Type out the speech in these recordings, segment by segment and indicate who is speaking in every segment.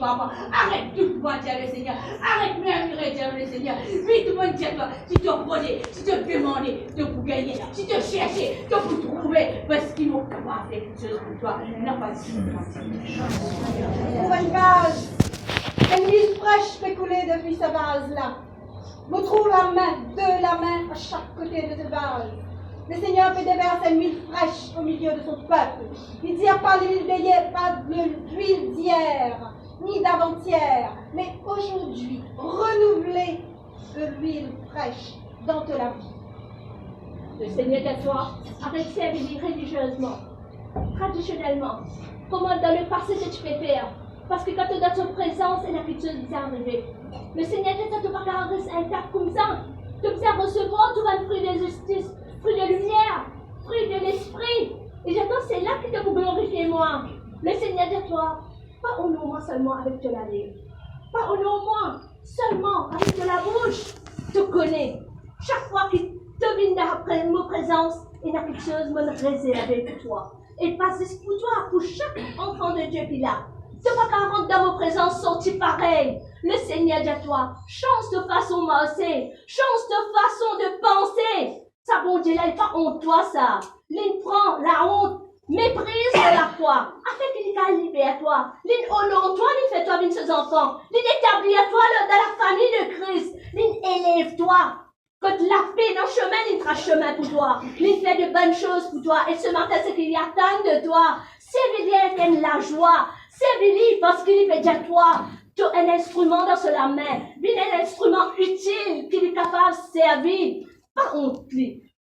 Speaker 1: tutoiement. Arrête tout moi, dire le Seigneur. Arrête murmurer, dire le Seigneur. Vite, moi, dire toi. Si tu prenais, si tu demandais, tu pour gagner. Si tu cherchais, tu pour trouver. Parce qu'ils vont pouvoir faire quelque chose pour toi. Non, pas si.
Speaker 2: Une vase. Une huile fraîche fait couler depuis sa vase-là. Vous trouvez la main à chaque côté de ce vase. Le Seigneur fait déverser une huile fraîche au milieu de son peuple. Il n'y a pas l'huile d'hier, ni d'avant-hier, mais aujourd'hui, renouvelez de l'huile fraîche dans de la vie.
Speaker 3: Le Seigneur de toi avec servir religieusement, traditionnellement, comme dans le passé que tu peux faire. Parce que quand tu es dans ton présence, il y a quelque chose qui est arrivé. Le Seigneur de toi, tu vas garder un tas comme ça. Tu vas recevoir tout un fruit de justice, fruit de lumière, fruit de l'esprit. Et j'attends, c'est là que tu vas glorifier moi. Le Seigneur de toi, pas honore-moi seulement avec de la lèvre. Pas honore-moi seulement avec de la bouche. Tu connais. Chaque fois qu'il te vient d'après ma présence, il y a quelque chose me réservé pour toi. Et passe pour toi, pour chaque enfant de Dieu qui est là. Tu vas pas rentrer dans ma présence sorti pareil. Le Seigneur dit à toi, change de façon marcher, change de façon de penser. Ça, bon Dieu, là, il n'est pas honte, toi, ça. Il prend la honte, méprise de la foi, afin qu'il soit libéré à toi. Il honore toi, il fait toi avec ses enfants. Il établit à toi dans la famille de Christ. Il élève toi. Quand la paix dans le chemin, il fera chemin pour toi. Il fait de bonnes choses pour toi. Et ce matin, c'est qu'il attend de toi. Servis-lui la joie. Servis-lui parce qu'il fait déjà toi. Tu es un instrument dans la main. Il est un instrument utile qu'il est capable de servir. Pas honte,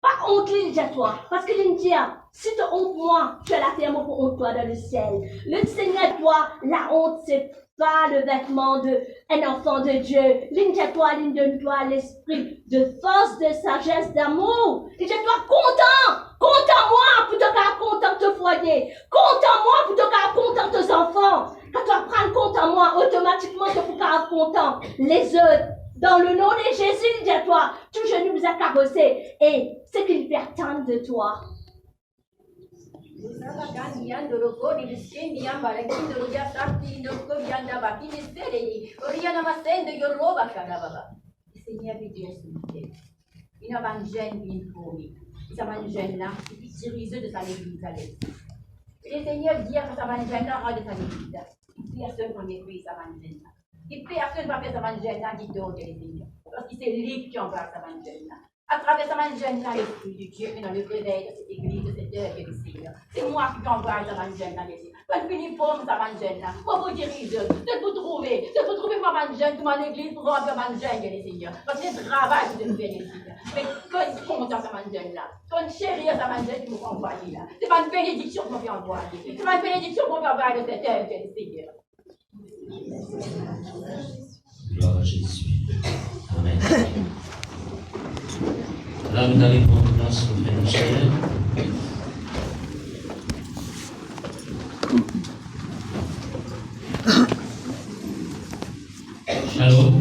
Speaker 3: pas honte, déjà toi. Parce qu'il dit, si tu honte moi, tu as la terre pour honte toi dans le ciel. Le Seigneur, toi, la honte, c'est pas le vêtement d'un enfant de Dieu. Ligne de toi, ligne de toi, l'esprit de force, de sagesse, d'amour. Et toi content. Compte en moi pour te faire content de ton foyer. Compte en moi pour te faire content de tes enfants. Quand tu vas prendre compte en moi, automatiquement tu peux faire content les autres. Dans le nom de Jésus, il dit à toi, tout genou vous a carrossé. Et ce qu'il veut attendre de toi.
Speaker 4: Seigneur veut Dieu s'il il n'a pas une gêne ni une fourmi. Il n'a pas une gêne là, et puis dirige de sa l'église à l'église. Le Seigneur dit que ça va une gêne là, de sa l'église. Personne qu'on écrit ça va une gêne là. Et personne ne va faire ça va une gêne là, dit d'autres les Seigneur. Parce que c'est lui qui envoie ça va une gêne là. À travers ça va une gêne là, l'esprit du Dieu est dans le réveil de cette église, de cette œuvre du Seigneur. C'est moi qui t'envoie ça va une gêne là, les Seigneur. Quand tu finis pour ça va une gêne là, pour vous diriger, de vous trouver pour ma gêne, pour mon église, pour remplir ma gêne, les Seigneur. Parce que c'est le travail que je fais, les Seigneur. Mais quand tu comptes ça va une gêne là, quand tu chéris ça va une gêne, tu me envoyer là. C'est pas une bénédiction qu'on peut envoyer. C'est pas une bénédiction qu'on peut envoyer de cette œuvre, les Seigneur.
Speaker 5: Gloire à Jésus. Amen. Là, nous allons prendre place au frère Michel. Shalom.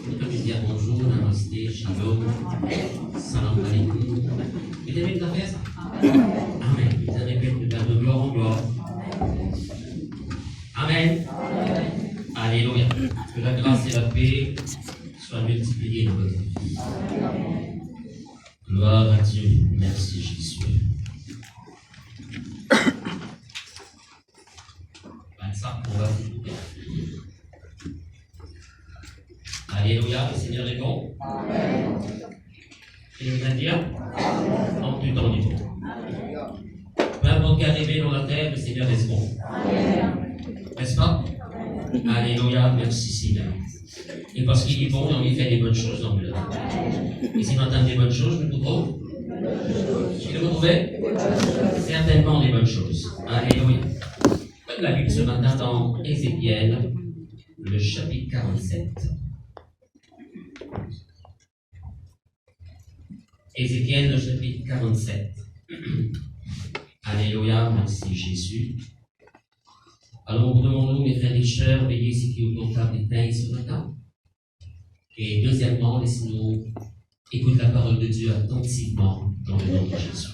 Speaker 5: On peut dire bonjour, namasté, shalom, salam alaikum. Vous avez bien fait ça? Amen. Vous avez fait de gloire en gloire. Amen. Alléluia. Que la grâce et la paix soient multipliées dans votre vie. Gloire à Dieu. Merci Jésus. Ça, on va vous dire. Alléluia, le Seigneur est bon. Amen. Et vous allez dire en tout temps du monde. Peu importe qu'arriver dans la terre, le Seigneur est bon. N'est-ce pas? Alléluia, merci Seigneur. Et parce qu'il est bon, on lui fait des bonnes choses dans le monde. Et si on entend des bonnes choses, nous trouvons. Si vous trouvez certainement des bonnes choses. Alléluia. Comme la Bible ce matin dans Ézéchiel, le chapitre 47. Ézéchiel, le chapitre 47. Alléluia, merci Jésus. Alors, demandons, mes frères et sœurs, veillez ce qui est autour de la table ce matin. Et deuxièmement, laissez-nous écoute la parole de Dieu attentivement dans le nom de Jésus.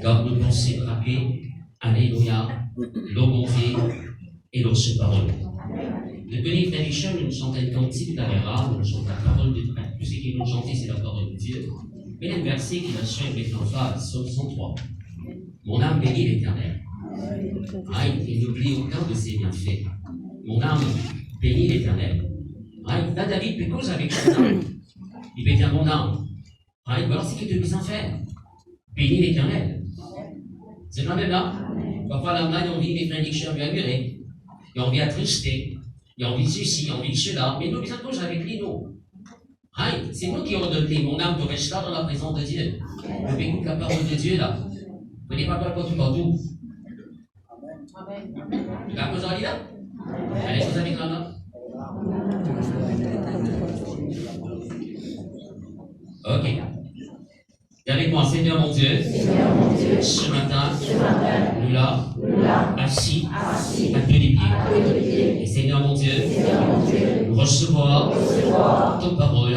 Speaker 5: Garde nos pensées braquées. Alléluia. L'obonté et l'autre parole. Le béni frère nous chantons un cantique d'Aléra, nous chantons la parole de Dieu. Tout ce qui nous chante, c'est la parole de Dieu. Mais le verset qui va suivre avec l'emphase, Psaume 103. Mon âme bénit l'Éternel. Il n'oublie aucun de ses bienfaits. Mon âme bénit l'Éternel. Là, David peut cause avec son âme. Il peut dire mon âme. Voilà ce qu'il te puisse en faire. Bénis l'Éternel. C'est quand même là. Parfois, l'âme-là, il a envie, les frères Nicheur lui amurer. Il a envie d'attrister. Il a envie de ceci, il a envie de cela. Mais nous, nous cause avec lui, nous. C'est nous qui ordonnons. Mon âme te reste là dans la présence de Dieu. Je vais écouter la parole de Dieu là. Vous n'avez pas peur tout partout. La cause en là? Allez, vous avez la main. Ok. Et avec moi, Seigneur mon Dieu, ce matin, nous là, assis à tous les pieds. Et Seigneur mon Dieu, nous recevoir ton parole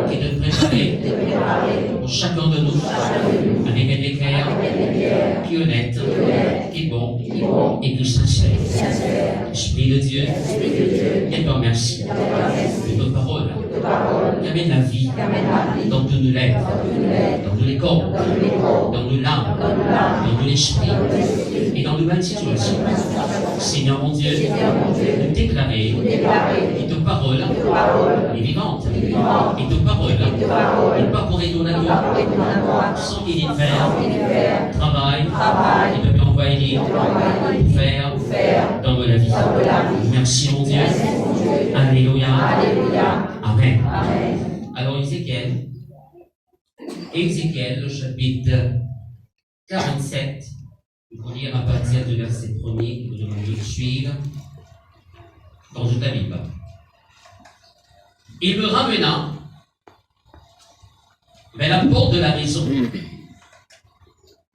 Speaker 5: qui te préparer pour chacun de nous avec un éclair qui est honnête, qui est bon et qui est sincère. Esprit de Dieu, je te remercie de ton parole qui amène la vie dans tous nos lèvres, dans tous les corps, dans nos l'âme, dans nos l'esprit et dans de bonnes situations. Seigneur mon Dieu, nous déclarer que ta parole est vivante et ta parole n'est pas pour ton amour sans qu'il y faire travail et de m'envoyer pour faire dans la vie. Merci mon Dieu. Alléluia. Amen. Alors Ézéchiel, le chapitre 47, il faut lire à partir du verset 1er que vous demandez de suivre dans toute la Bible. Il me ramena vers la porte de la maison,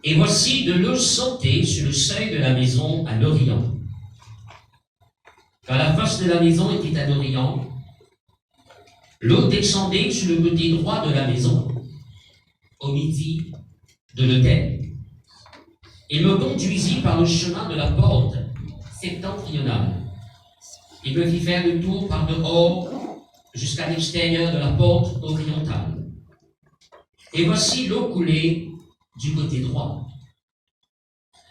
Speaker 5: et voici de l'eau sortait sur le seuil de la maison à l'Orient. Car la face de la maison était à l'Orient, l'eau descendait sur le côté droit de la maison, au midi de l'autel. Il me conduisit par le chemin de la porte septentrionale. Il me fit faire le tour par dehors jusqu'à l'extérieur de la porte orientale. Et voici l'eau coulait du côté droit.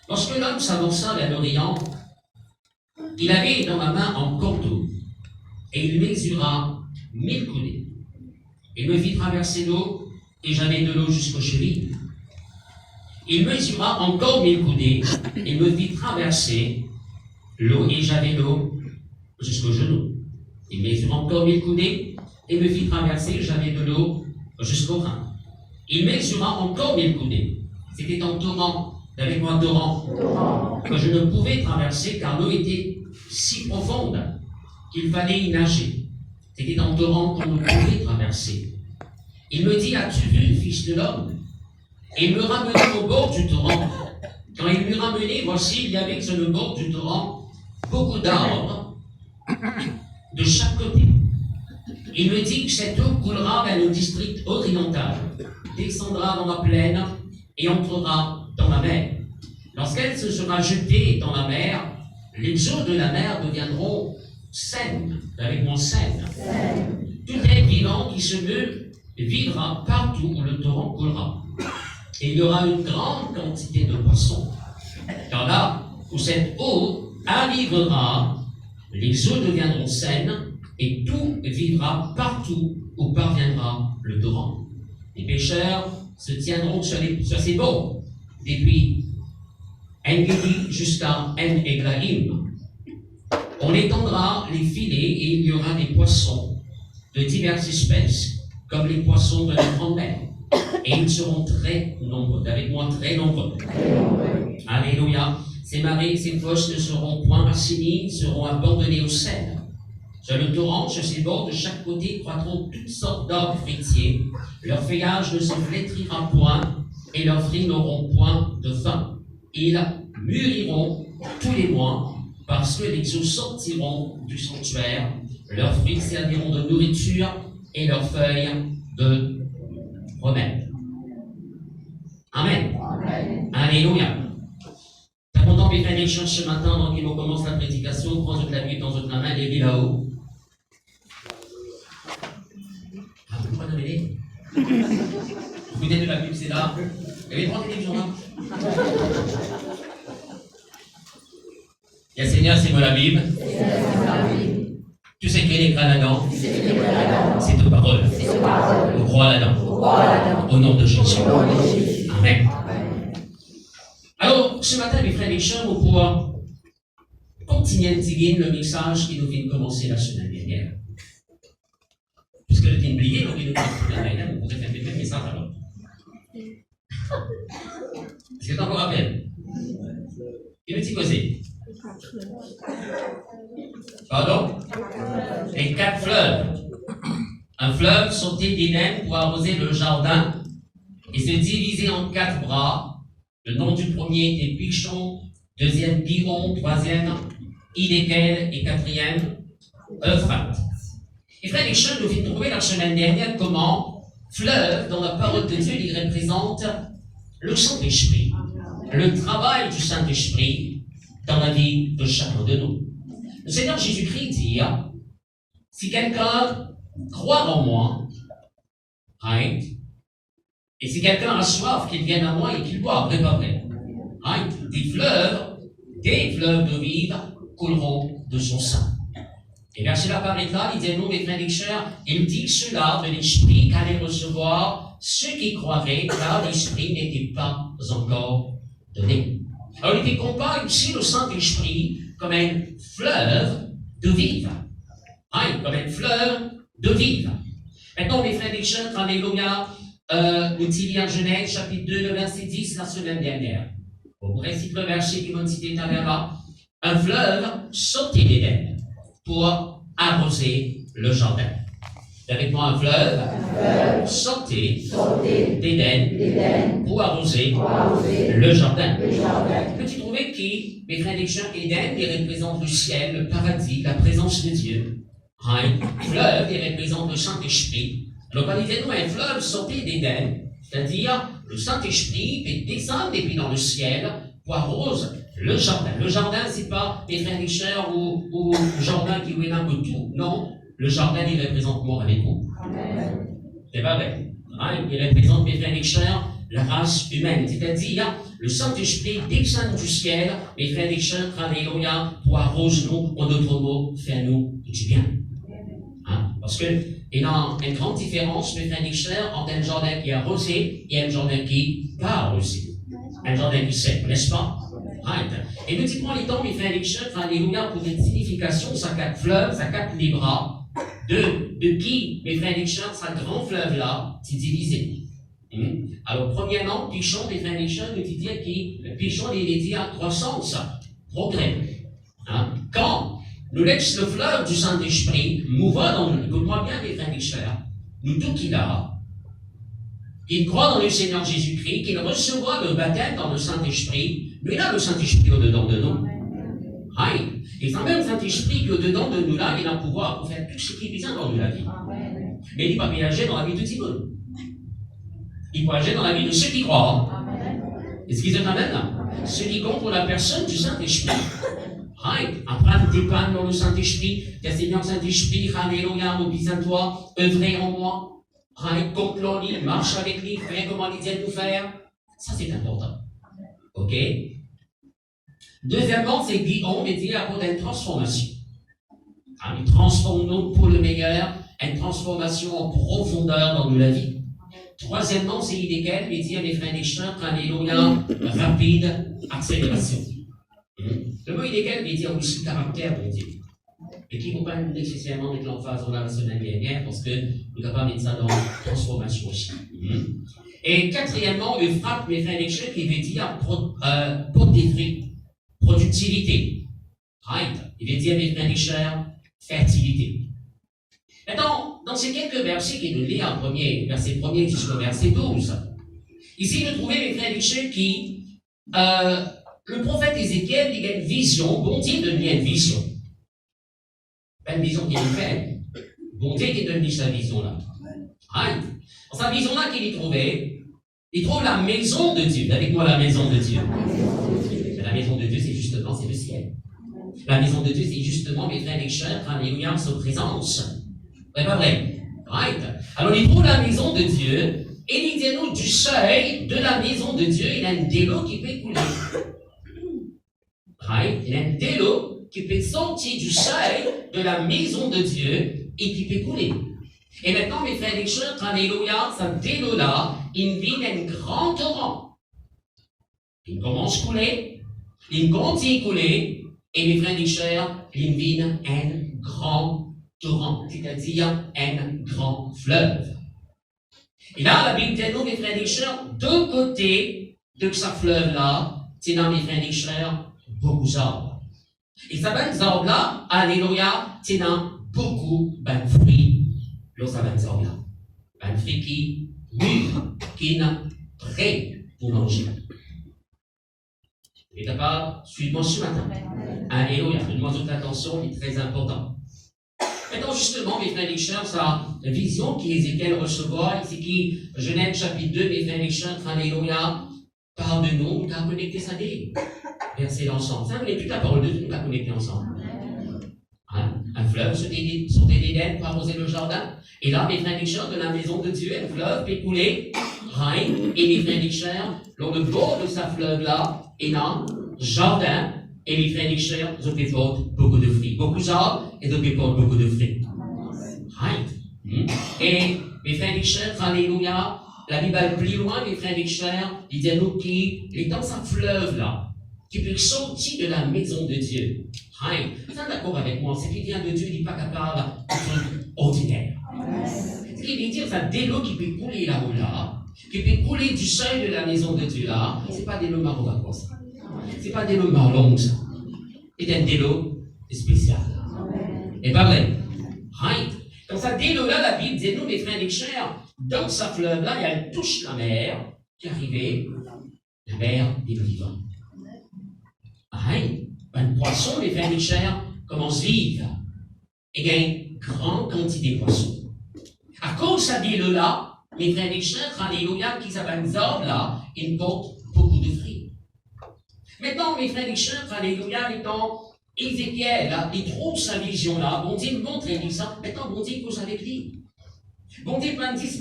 Speaker 5: Lorsque l'homme s'avança vers l'Orient, il avait dans la main un cordeau, et il mesura 1000 coudées. Il me fit traverser l'eau, et j'avais de l'eau jusqu'aux chevilles. Il mesura encore 1000 coudées, et me fit traverser l'eau, et j'avais l'eau jusqu'aux genoux. Il mesura encore 1000 coudées, et me fit traverser, j'avais de l'eau jusqu'aux reins. Il mesura encore 1000 coudées. C'était un torrent, avec moi un torrent, que je ne pouvais traverser, car l'eau était si profonde qu'il fallait y nager. C'était un torrent qu'on ne pouvait traverser. Il me dit, as-tu vu, fils de l'homme? Et il me ramena au bord du torrent. Quand il m'eut ramené, voici, il y avait sur le bord du torrent beaucoup d'arbres de chaque côté. Il me dit que cette eau coulera vers le district oriental, descendra dans la plaine et entrera dans la mer. Lorsqu'elle se sera jetée dans la mer, les eaux de la mer deviendront saines, avec mon saine. Tout être vivant qui se meut vivra partout où le torrent coulera. Et il y aura une grande quantité de poissons. Car là où cette eau arrivera, les eaux deviendront saines et tout vivra partout où parviendra le torrent. Les pêcheurs se tiendront sur ces bords, depuis En-Gedi jusqu'à En-Eglaïm. On étendra les filets et il y aura des poissons de diverses espèces, comme les poissons de la grande mer. Et ils seront très nombreux, avec moi très nombreux. Alléluia. Ces marais, ces fosses ne seront point assainies, seront abandonnés au sel. Sur le torrent, sur ses bords, de chaque côté, croîtront toutes sortes d'arbres fruitiers. Leur feuillage ne se flétrira point, et leurs fruits n'auront point de fin. Ils mûriront tous les mois, parce que les eaux sortiront du sanctuaire. Leurs fruits serviront de nourriture, et leurs feuilles de promettre. Amen. Alléluia. T'as content mes frères et sœurs ce matin avant qu'on commence la prédication, prends votre la Bible dans votre main, levez là-haut. Ah, vous prenez la Bible? Vous êtes de la Bible, c'est là. Il y avait 3 télévisions là. Il y a Seigneur, c'est moi la Bible. Tu sais qu'il y a l'écran là-dedans. C'est ta parole. On croit là-dedans. Au nom de Jésus. Amen. Alors, ce matin, mes frères et sœurs, on pourra continuer à dire le message qui nous vient de commencer la semaine dernière. Puisque le temps oublié, donc il nous commence la semaine dernière, on pourrait faire le même message alors. Est-ce que t'en rappelles? Il me dit causer. Pardon? Les 4 fleuves. Un fleuve sortait d'Éden pour arroser le jardin et se divisait en 4 bras. Le nom du premier était Pichon, deuxième Gihon, troisième Hiddekel et quatrième Euphrate. Et frères et sœurs, nous venons de trouver la semaine dernière comment fleuve, dans la parole de Dieu, il représente le Saint-Esprit, le travail du Saint-Esprit dans la vie de chacun de nous. Le Seigneur Jésus-Christ dit, si quelqu'un croit en moi, right, et si quelqu'un a soif, qu'il vienne à moi et qu'il boive, vrai pas vrai, right, des fleuves de vie couleront de son sein. Et verset là paraît là, il dit nous, mes frères et sœurs, il dit cela de l'Esprit qu'allaient recevoir ceux qui croiraient, car l'Esprit n'était pas encore donné. Alors il compare ici le Saint-Esprit comme un fleuve de vie. Comme un fleuve de vie. Maintenant, mes frères et sœurs, alléluia, nous disons en Genèse, chapitre 2, le verset 10, la semaine dernière. Vous récitez le verset qui m'a cité tout à l'heure. Un fleuve sortait d'Éden pour arroser le jardin. Avec moi, un fleuve sortait d'Éden pour arroser le jardin. Peux-tu trouver qui, mes frères et sœurs, Éden, il représente le ciel, le paradis, la présence de Dieu. Fleuve, il représente le Saint-Esprit. Alors, quand il dit nous, un fleuve sortait d'Éden, c'est-à-dire le Saint-Esprit peut descendre et puis dans le ciel pour arroser le jardin. Le jardin, c'est pas mes frères et sœurs ou le jardin qui est un peu tout. Non, le jardin, il représente moi avec vous. C'est pas vrai. Il représente mes frères et sœurs, la race humaine. C'est-à-dire, le Saint-Esprit descend du ciel, mes frères et sœurs, alléluia, pour arroser nous, en d'autres mots, faire nous du bien. Parce que, il y a une grande différence, mes frères et sœurs, entre un jardin qui est arrosé et un jardin qui n'est pas arrosé. Un jardin qui sait, n'est-ce pas? Et nous disons les temps, mes frères et sœurs, alléluia, pour une signification, ça 4 fleuves, ça 4 les bras, de qui, mes frères et sœurs, ça grand fleuve-là, c'est divisé. Alors, premièrement, Pichon, mes frères et sœurs, nous disons que Pichon, il dit à croissance, progrès. Quand nous laisse le fleuve du Saint-Esprit mouvoir dans nous, écoute-moi bien, mes frères et sœurs, nous tout qu'il a, qu'il croit dans le Seigneur Jésus-Christ, qu'il recevra le baptême dans le Saint-Esprit, mais là, le Saint-Esprit au-dedans de nous. Et c'est même le Saint-Esprit qui au-dedans de nous là, il a le pouvoir pour faire tout ce qui est bien dans la vie. Mais il n'est pas agir dans la vie de tout le monde. Il peut agir dans la vie de ceux qui croient. Est-ce qu'ils sont amen là? Ceux qui comptent pour la personne du Saint-Esprit. Apprendre des pannes dans le Saint-Esprit, que Seigneur Saint-Esprit, alléluia, mobilise en toi, œuvrer en moi. Compte-le, lui, marche avec lui, fais comment il dit de nous faire. Ça, c'est important. OK? Deuxièmement, c'est Guillaume et dit à propos d'une transformation. Il transforme nous pour le meilleur, une transformation en profondeur dans la vie. Troisièmement, c'est Hiddekel et dit à mes frères et sœurs, alléluia, rapide accélération. Le mot Hiddekel veut dire aussi caractère, on dit. Et qui ne faut pas nécessairement mettre l'emphase dans la semaine dernière, parce que nous n'avons pas mettre ça dans la transformation aussi. Et quatrièmement, Euphrate, mes frères et sœurs, qui veut dire productivité. Il veut dire, mes frères et sœurs, fertilité. Maintenant, dans ces quelques versets qui nous lisent en premier, verset 1er jusqu'au verset 12, ici nous trouvons, mes frères et sœurs, qui, le prophète Ézéchiel, il a une vision, bon Dieu donne une vision. Pas une vision qui est faite, bon Dieu qui donne sa vision là. Dans sa vision-là qu'il y trouvait, il trouve la maison de Dieu. Avec moi, la maison de Dieu. La maison de Dieu, c'est justement, c'est le ciel. La maison de Dieu, c'est justement, mes frères et sœurs, alléluia, sa présence. C'est pas vrai? Right? Alors, il trouve la maison de Dieu, et il dit nous, du seuil de la maison de Dieu, il y a un délo qui peut couler. Right? Il y a un délo qui peut sortir du seuil de la maison de Dieu et qui peut couler. Et maintenant, mes frères et sœurs, alléluia, ce délo-là, il vit un grand torrent. Il commence à couler, il continue à couler, et mes frères et sœurs, il vit un grand torrent, c'est-à-dire un grand fleuve. Et là, la Bible dit nous, mes frères et sœurs, deux côtés de ce fleuve-là, c'est dans mes frères et sœurs, beaucoup d'arbres. Et ça va des arbres-là, alléluia, c'est dans beaucoup de fruits. Là, ça va des arbres-là. Un fruit qui mûr, qui est prêt pour manger. Vous êtes capable? Suivez-moi ce matin. Alléluia. Faites-moi toute attention, il est très important. Maintenant, justement, mes frères et sœurs, la vision qu'Ézéchiel recevra, c'est qui, Genèse chapitre 2, mes frères et sœurs, alléluia, parle de nous, tu as connecté ça des versets ensemble. Ça, vous n'avez plus la parole de Dieu, nous l'avons connecté ensemble. Hein? Un fleuve sortait d'Éden pour arroser le jardin. Et là, mes frères et sœurs, de la maison de Dieu, un fleuve peut couler, Rhin, et mes frères et sœurs, dans le bord de ce fleuve-là, et dans le jardin, et mes frères et sœurs, ils portent beaucoup de fruits. Beaucoup d'arbres, et ils portent beaucoup de fruits. Right? Et mes frères et sœurs, alléluia, la Bible est plus loin, mes frères et sœurs, il dit à nous qu'il est dans ce fleuve-là, qui peut sortir de la maison de Dieu. Right? Vous êtes d'accord avec moi? Ce qui vient de Dieu, il n'est pas capable de truc ordinaire. Ce qui veut dire, c'est des lots qui peut couler là-haut là, qui peut couler du seuil de la maison de Dieu là, c'est pas des lots marrons comme ça. C'est pas des lots marrons ça. C'est un délo spécial. Et pas vrai? Right? Dans ce délo-là, la Bible dit nous, mes frères et sœurs, dans ce fleuve-là, il y a une touche la mer qui est arrivée, la mer des vivants. Right? Un poisson, mes frères et sœurs, commence à vivre. Et il y a une grande quantité de poissons. À cause de ce délo-là, mes frères et sœurs, alléluia, qui s'appellent des arbres là, ils portent beaucoup de fruits. Maintenant, mes frères et sœurs, alléluia, étant Ézéchiel, là, il trouve sa vision-là. Bon Dieu montre lui ça. Maintenant, bon Dieu cause avec lui. Bon Dieu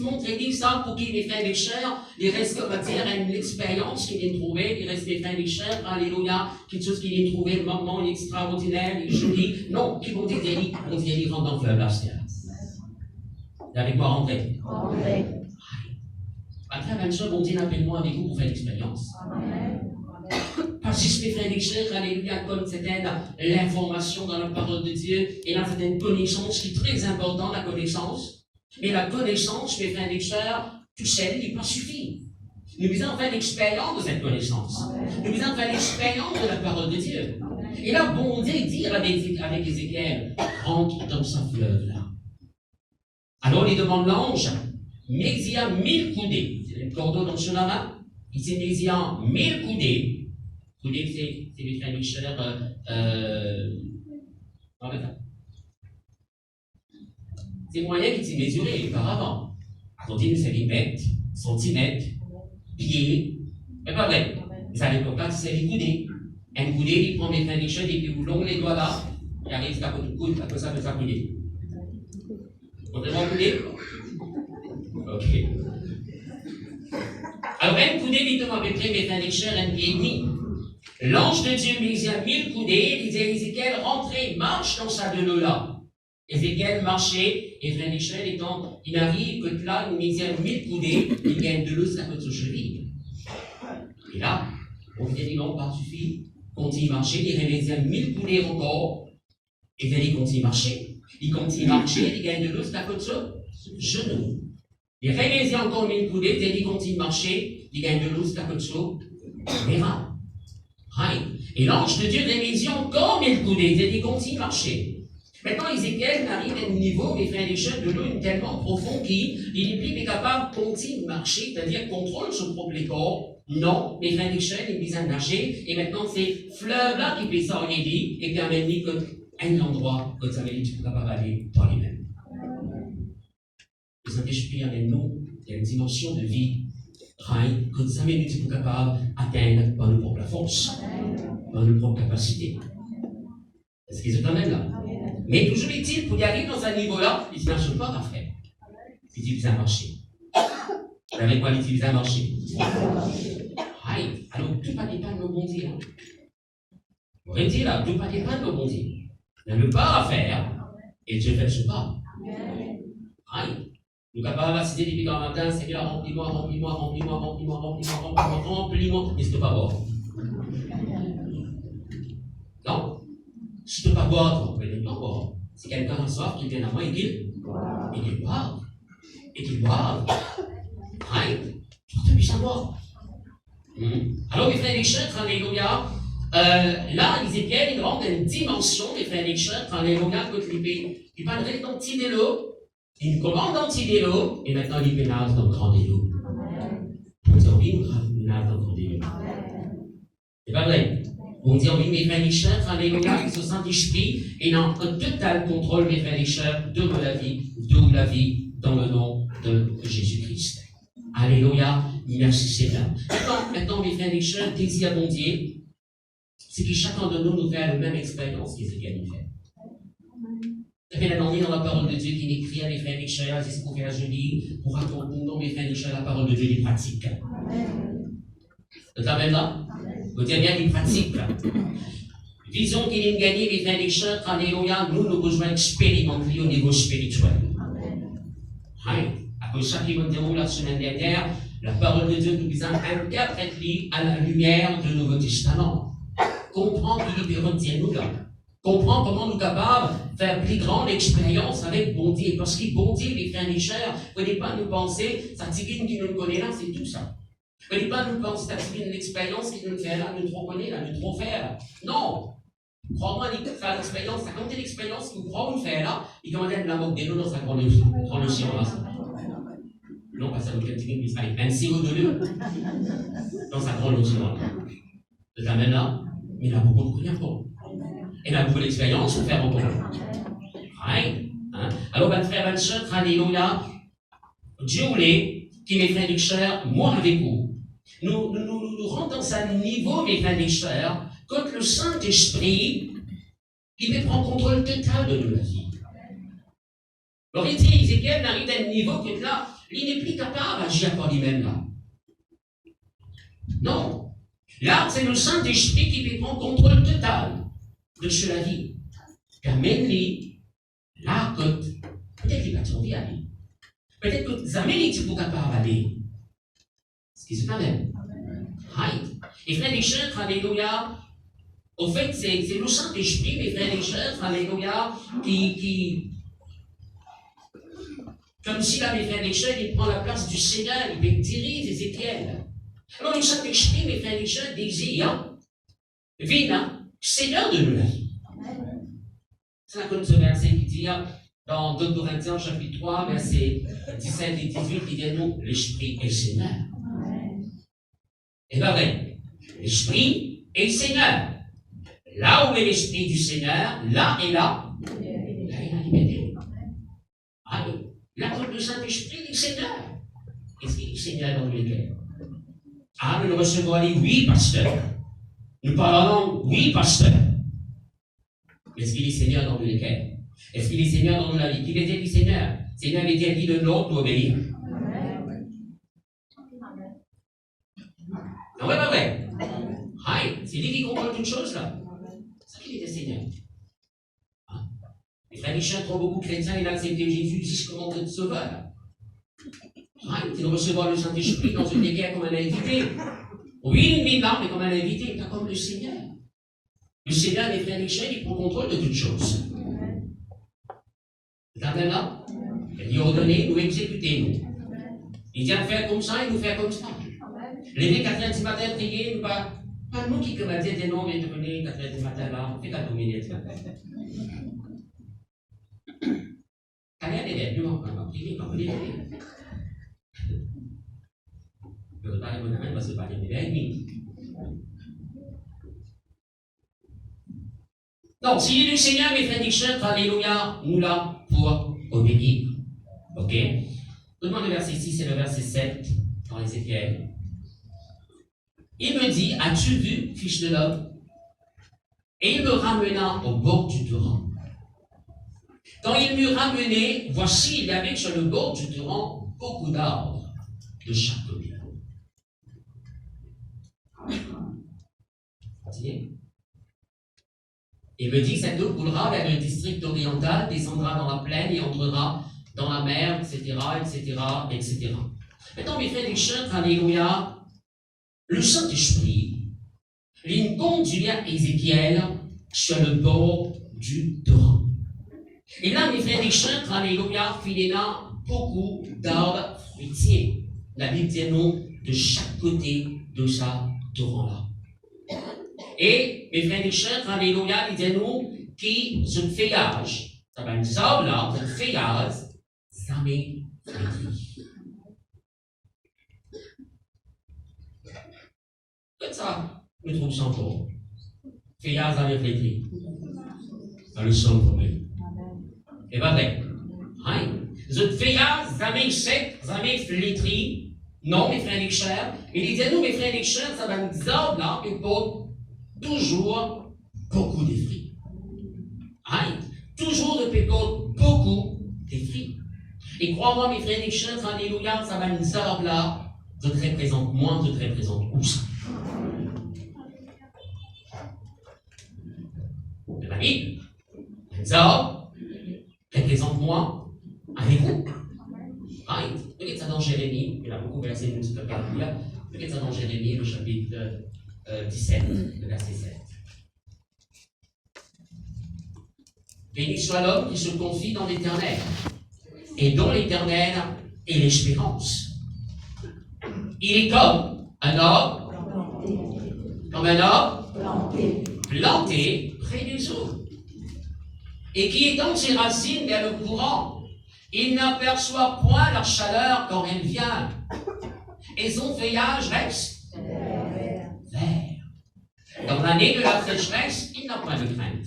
Speaker 5: montre lui ça pour qu'il, mes frères et sœurs, il reste, on va dire, une expérience qu'il vient de trouver. Il reste, mes frères et sœurs, alléluia, quelque chose qu'il vient de trouver, le moment extraordinaire, il est joli. Non, qui bon Dieu dit, il rentre dans le fleuve là, c'est avec moi rentrer. Après, même ça, bon Dieu, appelle-moi avec vous pour faire l'expérience. Parce que mes frères et sœurs, alléluia, comme certaine l'information dans la parole de Dieu, et là, c'est une connaissance qui est très importante, la connaissance. Mais la connaissance, mes frères et sœurs, tout seul, il n'est pas suffit. Nous devons faire l'expérience de cette connaissance. Nous devons faire l'expérience de la parole de Dieu. Et là, bon Dieu dit avec Ézéchiel, rentre dans ce fleuve-là. Alors, il demande l'ange, mais il y a 1000 coudées. C'est le cordon dans ce là. Il dit, mais il y a 1000 coudées. Coudées, c'est les frères et sœurs, c'est moyen qui s'est mesuré auparavant. Attendez, c'est les mètres, centimètres, pieds. Mais pas vrai. Mais à l'époque-là, c'est les coudées. Un coudé, il prend mes frères et sœurs, et puis vous longe les doigts là, il arrive jusqu'à côté du coude, après ça, ça coudée. Vous comprenez mon coudé? Ok. Alors, un coudé, il tombe à peu près, mes frères et sœurs, un pied et demi. L'ange de Dieu mise à 1000 coudées, il disait à Ézéchiel, rentrez, marche dans sa de l'eau-là. Ézéchiel marchait, et frère et sœurs, étant, il arrive que là, il mise à 1000 coudées, il gagne de l'eau à côté de son cheville. Et là, on dit non, pas suffit, continue à marcher, il réveille à 1000 coudées encore, et bien il continue à marcher. Il continue à marcher, il gagne de l'eau à côté de son genou. Il réveille encore 1000 coudées, il continue à marcher, il gagne de l'eau à côté de son bras. Et l'ange de Dieu réveille encore 1000 coudées, il continue à marcher. Maintenant, Ézéchiel arrive à un niveau, mes frères et sœurs, de l'eau tellement profond qu'il n'est plus capable de continuer de marcher, c'est-à-dire contrôle son propre corps. Non, mes frères et sœurs, il est mis à nager, et maintenant, c'est fleuve-là qui peut s'orienter, et puis amener un endroit où tu ne peux pas aller par les mêmes. Le Saint-Esprit avec nous, il y a une dimension de vie. Que nous sommes capables d'atteindre par nos propres forces, par nos propres capacités. Est-ce qu'ils sont quand même là? Mais toujours est-il, pour y arriver dans un niveau-là, il n'y a pas à faire. Utiliser un marché. Vous savez quoi, utiliser un marché? Alors, tout pas dépend de nos bons Dieu. On va dire là, tout pas dépend de nos bons Dieu. Il n'y a pas à faire, et Dieu fait ce pas. Nous sommes capables de citer depuis le matin, Seigneur, remplis-moi, remplis-moi, remplis-moi, remplis-moi, remplis-moi, remplis-moi, remplis-moi, mais ce n'est pas boire. Non. Si tu ne peux pas boire, tu ne peux pas boire. Si quelqu'un a soif, qu'il vienne à moi et qu'il boive. Et qu'il boive. Tu te puisses à boire. Alors, mes frères et sœurs, alléluia. Là, Ézéchiel, il rentre dans une dimension, mes frères et sœurs, alléluia, que il parlerait d'antidélo. Il commande d'antidélo, et maintenant il pénale dans le grand délo. Pour dire oui, nous pénale dans le grand délo. C'est pas vrai. Pour dire oui, mes frères et sœurs, alléluia, avec ce Saint-Esprit, et dans un total contrôle, mes frères et sœurs, de la vie, dans le nom de Jésus-Christ. Alléluia, merci Seigneur. Maintenant, mes frères et sœurs, désir bon Dieu, c'est que chacun de nous fait la même expérience qu'Ézéchiel fait. Ça fait l'année dans la parole de Dieu qui écrit à mes frères et sœurs, c'est ce qu'on fait aujourd'hui, pour raconter, non, mes frères et sœurs, la parole de Dieu, les pratiques. Vous savez là? Vous dites bien, les pratiques. Vision qu'il est gagné, mes frères et sœurs, alléluia, nous besoin d'expérimenter au niveau spirituel. Après ça, qui me déroule la semaine dernière, la parole de Dieu nous disant interpréter à la lumière du Nouveau Testament. Comprendre qu'il est Dieu nous là. Comprendre comment nous sommes capables de faire plus grande expérience avec bon Dieu. Parce que bon Dieu, les frères et sœurs, vous n'allez pas nous penser, ça tigine qui nous connaît là, c'est tout ça. Vous n'allez pas nous penser, ça tigine une expérience qui nous fait là, nous trop connaît là, nous trop faire. Non! Crois-moi, il faut faire l'expérience, ça compte l'expérience que vous croyez nous faire là, et comment elle la moque des noms dans sa grande notion là. Non, parce que ça nous fait tigine, mais ça est un CO de l'eau. Dans sa grande notion là. De la même là, mais il a beaucoup de connaissances. Et a beaucoup d'expérience pour faire encore. Alors, mes frères et sœurs, alléluia, Dieu voulait que mes frères et sœurs, moi avec vous, nous rentrons dans un niveau, mes frères et sœurs, quand le Saint-Esprit, il peut prendre contrôle total de nos vies. Alors, Ézéchiel arrive à un niveau que là, il n'est plus capable d'agir par lui-même là. Non. Là, c'est le Saint-Esprit qui peut prendre contrôle total de la vie. Amène-les là, peut-être qu'il va tomber à lui. Peut-être que les amènes sont pas capables d'aller. Ce qui se fait même. Et frères et sœurs, alléluia. Au fait, c'est le Saint-Esprit, mes frères et sœurs, alléluia, qui comme si là, mes frères et sœurs, il prend la place du Seigneur, il peut diriger Ézéchiel. Alors, le Saint-Esprit, mes frères et sœurs, désire, vient, Seigneur de nous la vie. C'est comme ce verset qui dit dans 2 Corinthiens chapitre 3, versets 17 et 18, qui dit nous, l'Esprit est Seigneur. Et bien vrai, l'Esprit est Seigneur. Là où est l'Esprit du Seigneur, là et là, il y a la liberté. Là, quand le Saint-Esprit est Seigneur, est-ce qu'il est Seigneur dans le cœur? Nous recevons les oui, pasteur. Nous parlons oui, pasteur. Est-ce qu'il est Seigneur dans le cœur? Est-ce qu'il est Seigneur dans la vie? Qui veut dire Seigneur? Seigneur veut dire dit de l'autre pour obéir. Ouais. C'est lui qui comprend toutes choses là. C'est ça qu'il était Seigneur. Les frères et sœurs trouvent beaucoup de chrétiens, ils acceptent Jésus juste comme notre sauveur. Ils recevoir le Saint-Esprit dans une église comme un invité. Oui, une vie là, mais comme un invité, pas comme le Seigneur. Le Seigneur, les frères et sœurs, il prend contrôle de toutes choses. Vous entendez là? Il dit ordonnez, nous exécutez, nous. Il dit à faire comme ça, il nous fait comme ça. Les 4 heures du matin, prier, nous pas nous qui comme dit non, mais devenez 4 heures du matin là, on fait 4 minutes. Quand il y a des vêtements, on va prier, on va prier. Je ne vais pas répondre à même parce que je ne vais pas répondre à l'ennemi. Donc, s'il est le Seigneur, mes frères et sœurs, alléluia, nous là pour obéir. Ok? Demande le verset 6 et le verset 7 dans Ézéchiel. Il me dit, as-tu vu, fils de l'homme? Et il me ramena au bord du torrent. Quand il m'eut ramené, voici, il y avait sur le bord du torrent beaucoup d'arbres de chaque côté. Il me dit que cette eau coulera vers le district oriental, descendra dans la plaine et entrera dans la mer, etc., etc., etc. Maintenant, mes frères et sœurs, alléluia, le Saint-Esprit, il conduit à Ézéchiel sur le bord du torrent. Et là, mes frères et sœurs, alléluia, il y a beaucoup d'arbres fruitiers. La Bible dit non de chaque côté de ce torrent-là. Et, mes frères et sœurs, alléluia, il dit nous qui se feuillage. Ça va être ça, là, le feuillage, ça m'est flétri. Peut-être ça, nous trouvons ça encore. Feuillage, ça m'est flétri. Dans le son problème. Et pas vrai. Le feuillage, ça m'est sec, ça m'est flétri. Non, mes frères et sœurs. Il dit nous, mes frères et sœurs, ça va nous dire là, et pour toujours beaucoup de fruits. Toujours de pécote, beaucoup de fruits. Et crois-moi, mes frères et sœurs, alléluia, ça va nous dire là, je te représente moi, je te représente où ça? De la Bible. Ça représente-moi avec vous. Regarde ça dans Jérémie, il y a beaucoup de versets, nous ne pouvons pas lire. Regarde ça dans Jérémie, le chapitre 17, le verset 7. Béni soit l'homme qui se confie dans l'Éternel, et dont l'Éternel est l'espérance. Il est comme un homme planté près des eaux, et qui étend ses racines vers le courant. Il n'aperçoit point leur chaleur quand elle vient, et son feuillage reste vert. Dans l'année de la sécheresse, il n'a pas de crainte.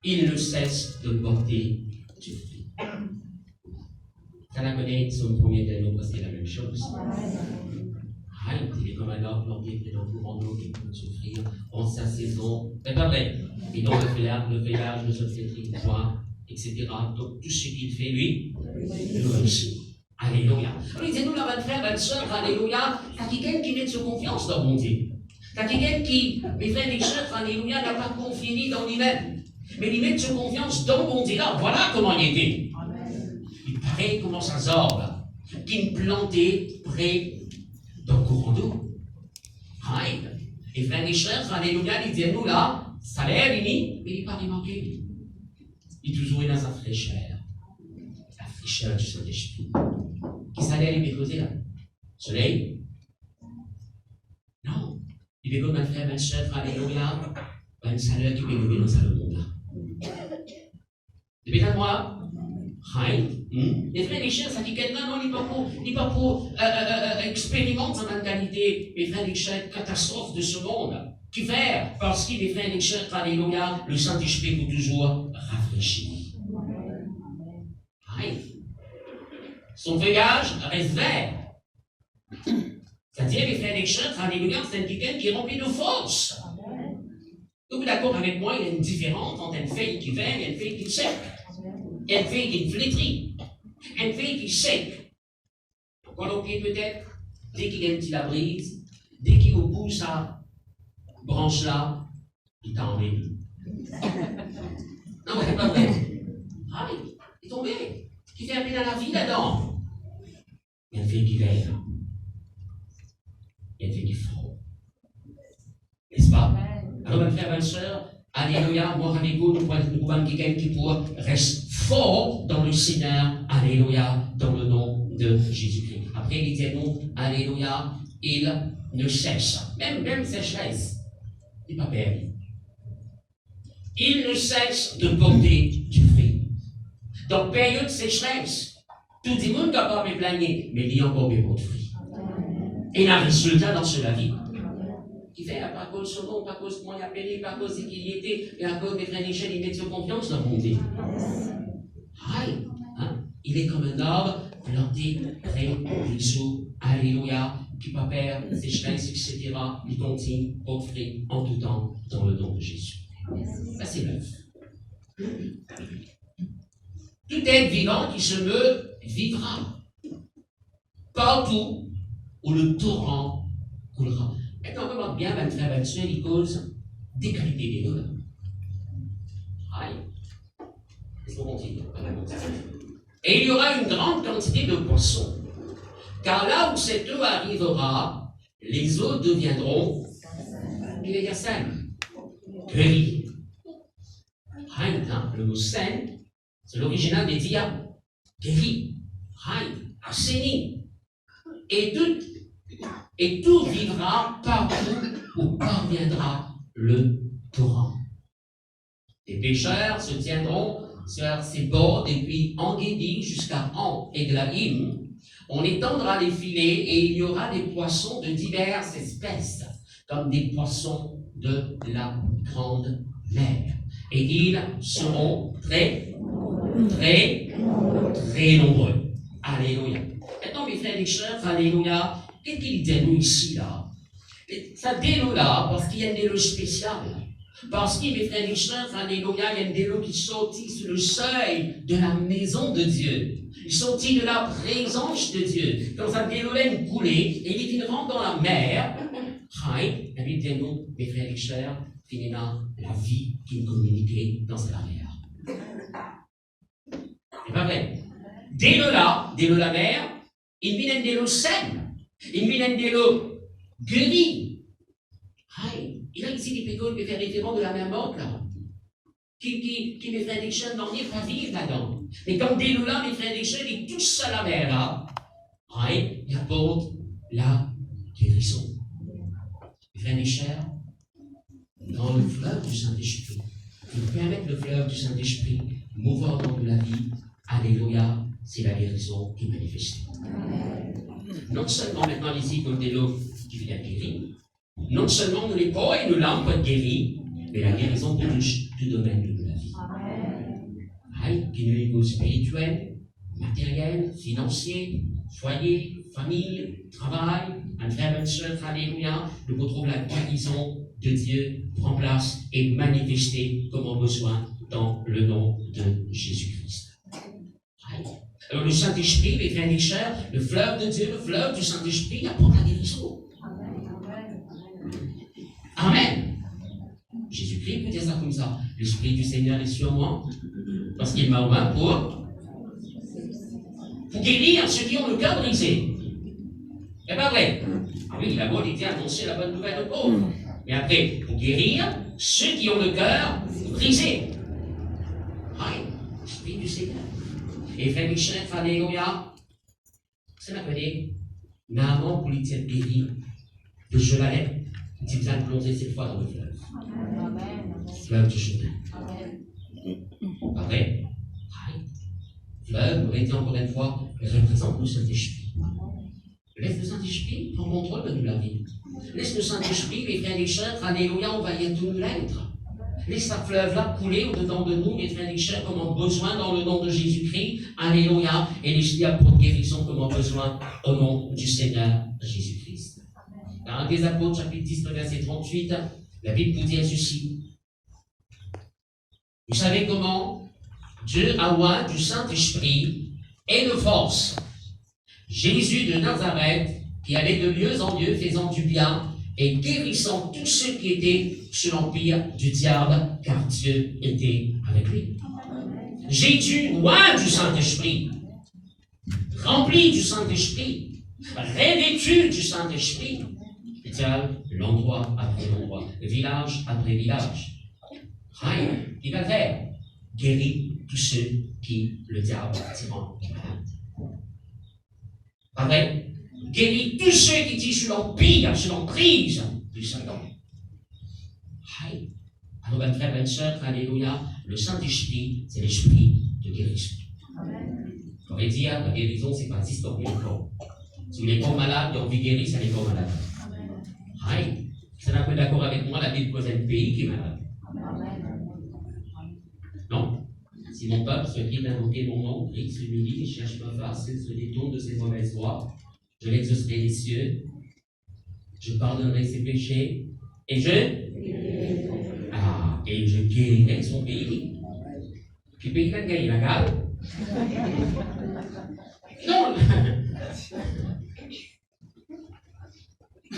Speaker 5: Il ne cesse de porter du fruit. Ça la connaît, son premier dernier, parce que c'est la même chose. Il est comme un arbre planté près d'un courant d'eau qui peut souffrir en sa saison. C'est pas vrai. Et donc le feuillage ne se flétrit point, etc. Donc tout ce qu'il fait, lui, il réussit. Alléluia. Disons-nous là, votre frère, votre soeur, alléluia, t'as quelqu'un qui met de sa confiance dans mon Dieu. T'as quelqu'un qui, mes frères et sœurs, alléluia, n'a pas confié dans lui-même, mais il met de sa confiance dans mon Dieu. Là, voilà comment il était. Il paraît comment ça sort, là. Qu'il plantait près d'un courant d'eau. Et frères et sœurs, alléluia, il dit nous là, ça l'air fini, mais il n'est pas remarqué. Il est toujours dans sa fraîcheur. La fraîcheur du Saint-Esprit. Qui s'allait aller m'écouter là? Soleil? Non. Il est comme un frère, ma soeur, alléluia, une chaleur qui peut lever dans sa monde là. Depuis à moi, les frères et sœurs, ça dit quelqu'un, non, il n'est pas pour expérimenter sa mentalité, les frères et sœurs, catastrophe de ce monde. Qui fait? Parce qu'il est frères et sœurs, alléluia, le Saint-Esprit peut toujours rafraîchir. Son feuillage reste vert. C'est-à-dire, les frères et sœurs, alléluia, c'est quelqu'un qui est rempli de force. Vous êtes d'accord avec moi, il y a une différence entre une feuille qui vert et une feuille qui sec. Une feuille qui flétrit. Une feuille qui sec. Pourquoi l'on peut-être, dès qu'il y a un petit la brise, dès qu'il pousse sa branche là, il t'a embêté. Non, mais c'est pas vrai. Il est tombé. Qui fait un peu dans la vie là-dedans. Il y a une feuille qui vert. Il y a une feuille qui fond. N'est-ce pas? Alors, mes frères et mes sœurs, alléluia, moi avec vous, nous pouvons quelqu'un qui reste fort dans le Seigneur, alléluia, dans le nom de Jésus-Christ. Après, il dit non, alléluia, il ne cesse, même sécheresse, il n'est pas perdu. Il ne cesse de porter du fruit. Dans période de sécheresse, tout le monde est capable de plaigner, mais il y a encore beaucoup de fruits. Et il y a un résultat dans cela vie. Qui fait, pas à cause de son nom, pas à cause de moi, il a appelé, pas à cause de qui il était, et à cause des frères et sœurs, il met de confiance dans mon Dieu. Il il est comme un arbre planté près des eaux. Alléluia. Qui pas perdre sécheresse, etc. Il continue au fruit en tout temps dans le nom de Jésus. Ça, c'est l'œuvre. Tout être vivant qui se meut vivra. Partout où le torrent coulera. Maintenant, on remarque bien, votre frère, il cause des qualités des deux. Aïe. Est-ce qu'on continue? Et il y aura une grande quantité de poissons. Car là où cette eau arrivera, les eaux deviendront, il veut dire saines, guéries. Le mot saine, c'est l'original des diables. Guéri, assaini. Et tout vivra partout où parviendra le torrent. Les pêcheurs se tiendront sur ces bords depuis Engedi jusqu'à Eglaïm. On étendra les filets et il y aura des poissons de diverses espèces, comme des poissons de la grande mer. Et ils seront très, très, très nombreux. Alléluia. Maintenant, mes frères et sœurs, alléluia, qu'est-ce qu'il dit nous ici, là? Ça délo là, parce qu'il y a une délo spéciale. Parce que, mes frères et sœurs, alléluia, il y a une délo qui sortit sur le seuil de la maison de Dieu. Il sortit de la présence de Dieu. Quand ça déloulait coulé, et il rentre dans la mer. La Bible dit nous, mes frères et sœurs, finira la vie qui nous communiquait dans cette mer. C'est pas vrai. Dès la mer, il vient de l'eau saine. Il vient de l'eau guérie. Il a ici des pécoles qui fait référence de la même ordre, là. Qui mes frères et sœurs n'en est pas vivre là-dedans. Mais comme dès là, mes frères et sœurs, ils touchent à la mer, là. Il apporte la guérison. Mes frères et sœurs, dans le fleuve du Saint-Esprit, il permet le fleuve du Saint-Esprit mouvant dans la vie. Alléluia, c'est la guérison qui est manifestée. Non seulement maintenant ici comme des lots qui viennent guérir, non seulement nous les pauvres et nous l'âme pour être guéris, mais la guérison touche tout domaine de la vie. Qui nous est spirituel, matériel, financier, foyer, famille, travail, un frère, une sœur, alléluia, nous retrouvons la guérison de Dieu prend place et manifestée comme un besoin dans le nom de Jésus-Christ. Alors le Saint-Esprit, les frères et sœurs, le fleuve de Dieu, le fleuve du Saint-Esprit apporte la guérison. Amen. Jésus-Christ peut dire ça comme ça. L'Esprit du Seigneur est sur moi, parce qu'il m'a oint pour guérir ceux qui ont le cœur brisé. C'est pas vrai. Ah oui, la bonne était annoncer la bonne nouvelle de pauvre. Mais après, pour guérir ceux qui ont le cœur brisé. Oui, l'Esprit du Seigneur. Et frère Michel, alléluia. C'est la connaît. Mais avant, pour lui dire guérir de Jerusalem, il vous a plongé cette fois dans le fleuve. Fleuve du Jourdain. Pas vrai? Fleuve, nous dit encore une fois, représente le Saint-Esprit. Laisse le Saint-Esprit en contrôle de la vie. Laisse le Saint-Esprit, les frères et sœurs, alléluia, on va y tout l'être. Laisse ce fleuve-là couler au-dedans de nous, les frères et sœurs, comme un besoin dans le nom de Jésus-Christ, alléluia, et laisse-les apporter guérison comme un besoin au nom du Seigneur Jésus-Christ. Dans 1 des Apôtres, chapitre 10, verset 38, la Bible nous dit ceci. Vous savez comment Dieu a oint du Saint-Esprit et de force Jésus de Nazareth, qui allait de lieu en lieu, faisant du bien et guérissant tous ceux qui étaient sous l'empire du diable, car Dieu était avec lui. Jésus, oint du Saint-Esprit, rempli du Saint-Esprit, revêtu du Saint-Esprit, l'endroit après l'endroit, village après village. Il va faire guérir tous ceux qui le diable tirant malade. Pareil, guérir tous ceux qui étaient sous l'empire, sous l'emprise du Satan. Alors, mes frères et sœurs, alléluia, le Saint-Esprit, c'est l'esprit de guérison. On pourrait dire, la guérison, c'est pas histoire de corps. Si vous les corps malades, ils ont vu guérir, c'est les corps malades. Vous êtes d'accord avec moi, la Bible pose un pays qui est malade. Non? Si mon peuple souhaite invoquer mon nom, prie, s'humilie et cherche ma face, s'il se détourne de ses mauvaises voies, je l'exaucerai des cieux, je pardonnerai ses péchés, et je guérirai son pays. Puis le pays va gagner la gale. Non!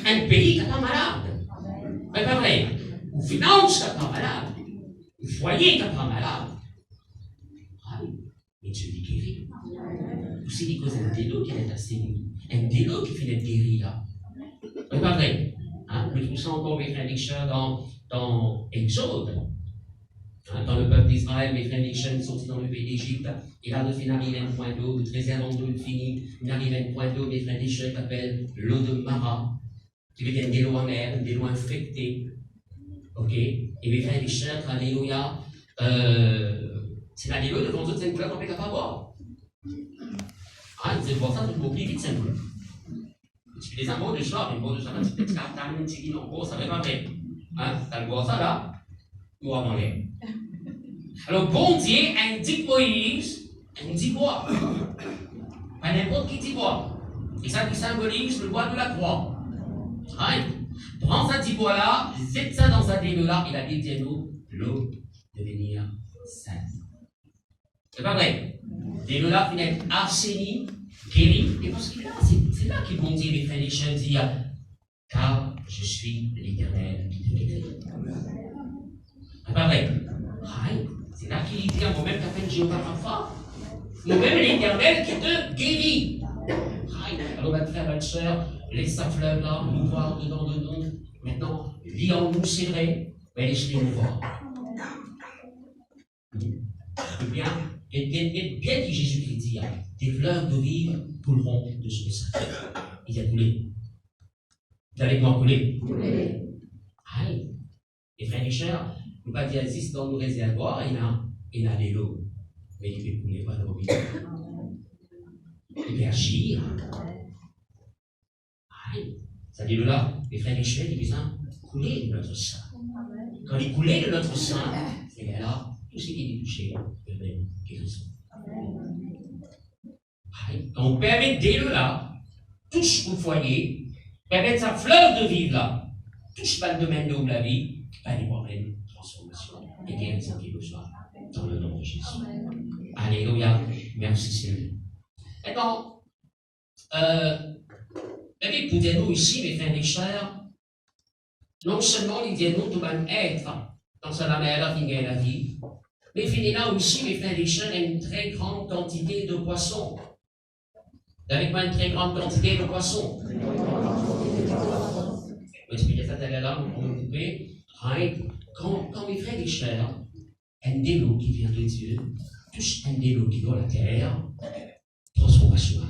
Speaker 5: Un pays qui est pas malade. Mais pas vrai. Une finance qui est pas malade. Un foyer qui est pas malade. Ah oui, mais Dieu dit guérir. Vous savez que c'est un délo qui est assez. Un délo qui finit de guérir là. Mais pas vrai. Hein? Nous trouvons ça encore mes frères Nixon dans Exode. Hein? Dans le peuple d'Israël, mes frères Nixon sont dans le pays d'Égypte. Et là, nous finissons arriver à un point d'eau, nous réservons d'eau infinie. Nous arrivons à un point d'eau, mes frères Nixon appellent l'eau de Mara, qui veut dire des eaux amères, des eaux infectées. Ok? Et mes frères Nixon, alléluia, c'est la l'eau devant toute cette couleur qu'on ne peut pas boire. Ah, vous allez voir ça, tout le monde oublie vite cette couleur. Tu fais des amours de soir, des mots de soir, un petit cartable, un petit guinon, oh, ça va pas vrai. Hein? T'as le boire ça là, ou avant l'air. Alors, bon Dieu indique Moïse, il dit bois. Pas n'importe qui dit bois. Et ça qui symbolise le bois de la croix. Right? Prends ce petit bois là, jette ça dans sa délo là, et la Bible dit nous, l'eau devenir sainte. C'est pas vrai. Délo là, il est arsenique, guéri, et parce que là, c'est là qu'il bon Dieu, les frères, les chiens, dit, car je suis l'Éternel qui te guérit. C'est pas vrai. Right? C'est là qu'il dit à moi-même qu'appelle Jéhovah Rapha. Moi-même l'Éternel qui te guérit. Alors, ma frère, ma soeur, laisse sa fleuve là, nous voir dedans de nous. Maintenant, lis en nous, c'est vrai, mais laisse-les nous voir. Bien, bien dit Jésus-Christ dit, des fleuves de vie couleront de son sein. Il a coulé. Vous allez comment couler? Aïe. Les frères et sœurs, nous pas dire existe dans nos réservoirs, il y a de l'eau. Mais il ne peut couler pas dans l'eau. Il peut agir. Aïe. Ça dit là, les frères et sœurs, ils disent couler de notre sein. Quand il coulait de notre sein, c'est là, tout ce qui est touché, il y a une guérison. Quand on permet dès là, touche au foyer, permettre sa fleur de vivre là, touche pas le domaine de la vie, pas des problèmes de transformation et guérison qui besoin dans le nom de Jésus. Alléluia. Merci Seigneur. Maintenant, la Bible pour dire nous ici, mes frères et sœurs, non seulement il dit nous tout même être dans sa mère qui gagne la vie, mais finalement aussi, mes frères et sœurs, une très grande quantité de poissons. Avec moi, une très grande quantité de poissons. Je vais expliquer ça tout à l'heure, pour me couper. Quand mes frères et sœurs, un délo qui vient de Dieu, touche un délo qui doit la terre, transformation.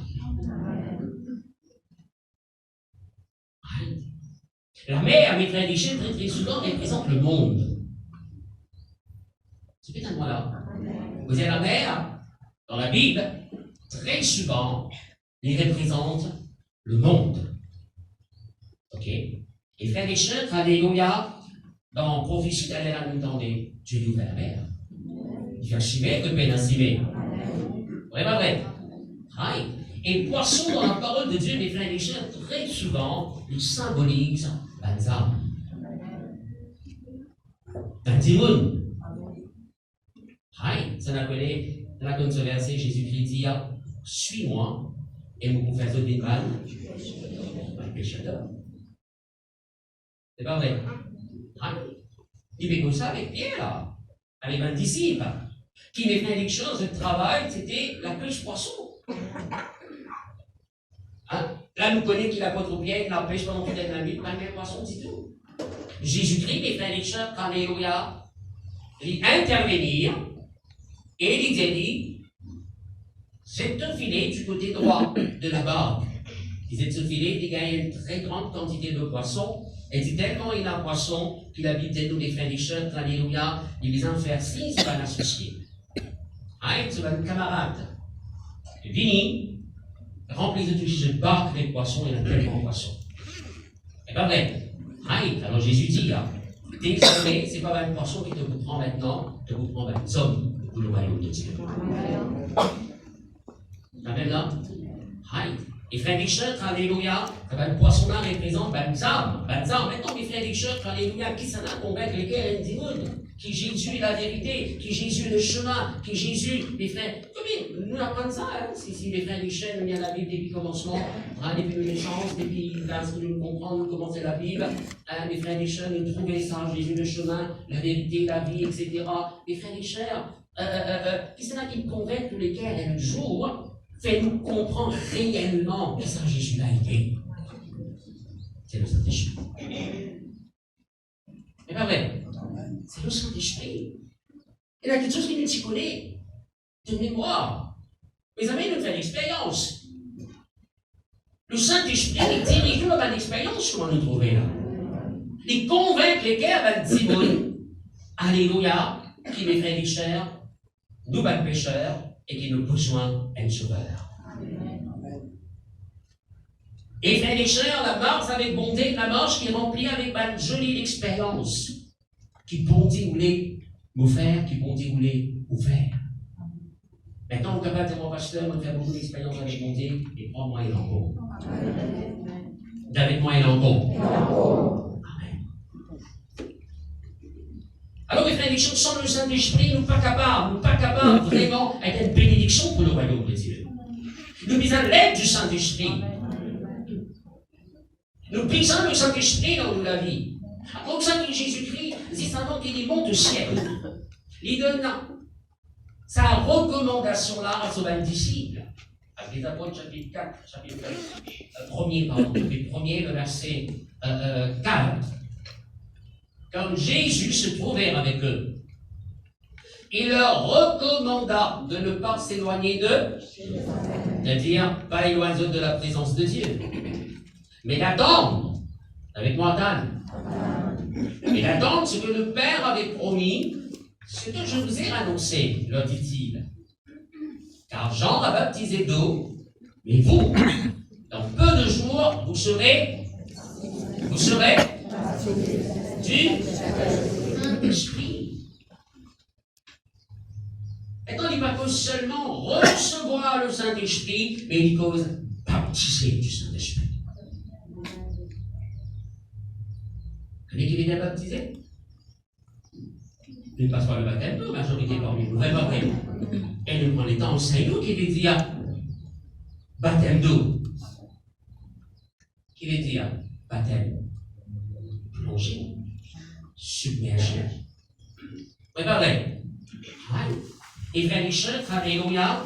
Speaker 5: La mer, mes frères et sœurs, très très souvent représente le monde. C'est peut-être un point là. Vous avez la mer, dans la Bible, très souvent, il représente le monde. Ok? Et frères et sœurs, alléluia, dans prophétie d'Allah, nous entendez, Dieu lui ouvre la mer. Il fait chimer que peine à cimer. Vrai, pas vrai? Right. Et poisson dans la parole de Dieu, mes frères et sœurs, très souvent, il symbolise Banza. Bantimoun. Right. Ça l'appelait, là, comme ce verset, Jésus-Christ dit, suis-moi. Et vous pouvez faire des mal, un pécheur. C'est pas vrai. Il fait comme ça avec Pierre, là, avec un disciple, qui n'est fait des choses, le travail, c'était la pêche poisson. Là, nous connaissons qu'il l'apôtre Pierre, la pêche pendant toute la nuit, pas même poisson, c'est tout. Jésus-Christ, les frères et sœurs, alléluia, il intervenir, et il dit, c'est un filet du côté droit de la barque. Et ce filet, il gagne une très grande quantité de poissons. Et c'est tellement il a un poisson qu'il habite nous les frères des chèvres, alléluia, il les en fait 6 par l'associé. C'est un camarade. Vini, rempli de toucher cette barque avec poissons, il y a tellement de poissons. C'est pas vrai. Alors Jésus dit, désormais, c'est pas un poisson qui te vous prend maintenant, te vous prend un homme. pour le royaume de Dieu. Amen là? Aïe. Et frères et sœurs, alléluia, le poisson-là représente Banzam. Maintenant, mes frères et sœurs, alléluia, qui s'en a convaincre lesquels est monde? Qui Jésus est la vérité, qui Jésus est le chemin, qui Jésus, mes frères. Combien nous apprenons ça, hein? Si les frères et sœurs, il y a la Bible depuis le commencement, hein, depuis la naissance, depuis que nous comprenons comment c'est la Bible, hein, mes frères et sœurs, nous trouvons ça, Jésus le chemin, la vérité, la vie, etc. Mes frères et sœurs, qui s'en a qui me convainc lesquels un jour, fait-nous comprendre réellement que ça Jésus l'a été. C'est le Saint-Esprit. C'est pas vrai. C'est le Saint-Esprit. Il y a quelque chose qui nous s'y connaît. De mémoire. Mes amis, nous faisons l'expérience. Le Saint-Esprit est dirigé dans l'expérience, comment nous trouver là. Il convainc les cœurs avec Simon. Alléluia. Qui les fait richeurs, nous pas pécheurs, et qui nous besoin d'un sauveur. Et frères et sœurs, la marche avec bonté, la marche qui est remplie avec une jolie expérience, qui bonté voulait nous faire, qui bonté voulait vous faire. Maintenant, on est capable de dire, mon pasteur, on fait beaucoup d'expérience avec bonté, et prends-moi et encore. Avec moi et encore. Amen. Alors, mes frères et sœurs, sans le Saint-Esprit, nous ne sommes pas capables vraiment d'être une bénédiction pour le royaume de Dieu. Nous besoin l'aide du Saint-Esprit. Nous besoin le Saint-Esprit dans la vie. Comme ça que Jésus-Christ, c'est savant qu'il monte au ciel. Il donne sa recommandation-là à son disciple. Avec les apôtres, chapitre 4, le verset 4. Quand Jésus se trouvait avec eux, il leur recommanda de ne pas s'éloigner d'eux, c'est-à-dire pas éloigner de la présence de Dieu, mais d'attendre, avec moi Dan, et d'attendre ce que le Père avait promis, ce que je vous ai annoncé, leur dit-il. Car Jean a baptisé d'eau, mais vous, dans peu de jours, vous serez du Esprit. Maintenant, il ne va pas seulement recevoir le Saint-Esprit, mais il cause baptiser du Saint-Esprit. Vous savez qui vient baptiser? Il ne passe pas le baptême, la majorité parmi nous, vraiment. Et nous, en étant enseignants, qui veut dire baptême d'eau. Qui veut dire baptême plongé. Submergé. Oui, pas vrai. Et frères et sœurs, alléluia.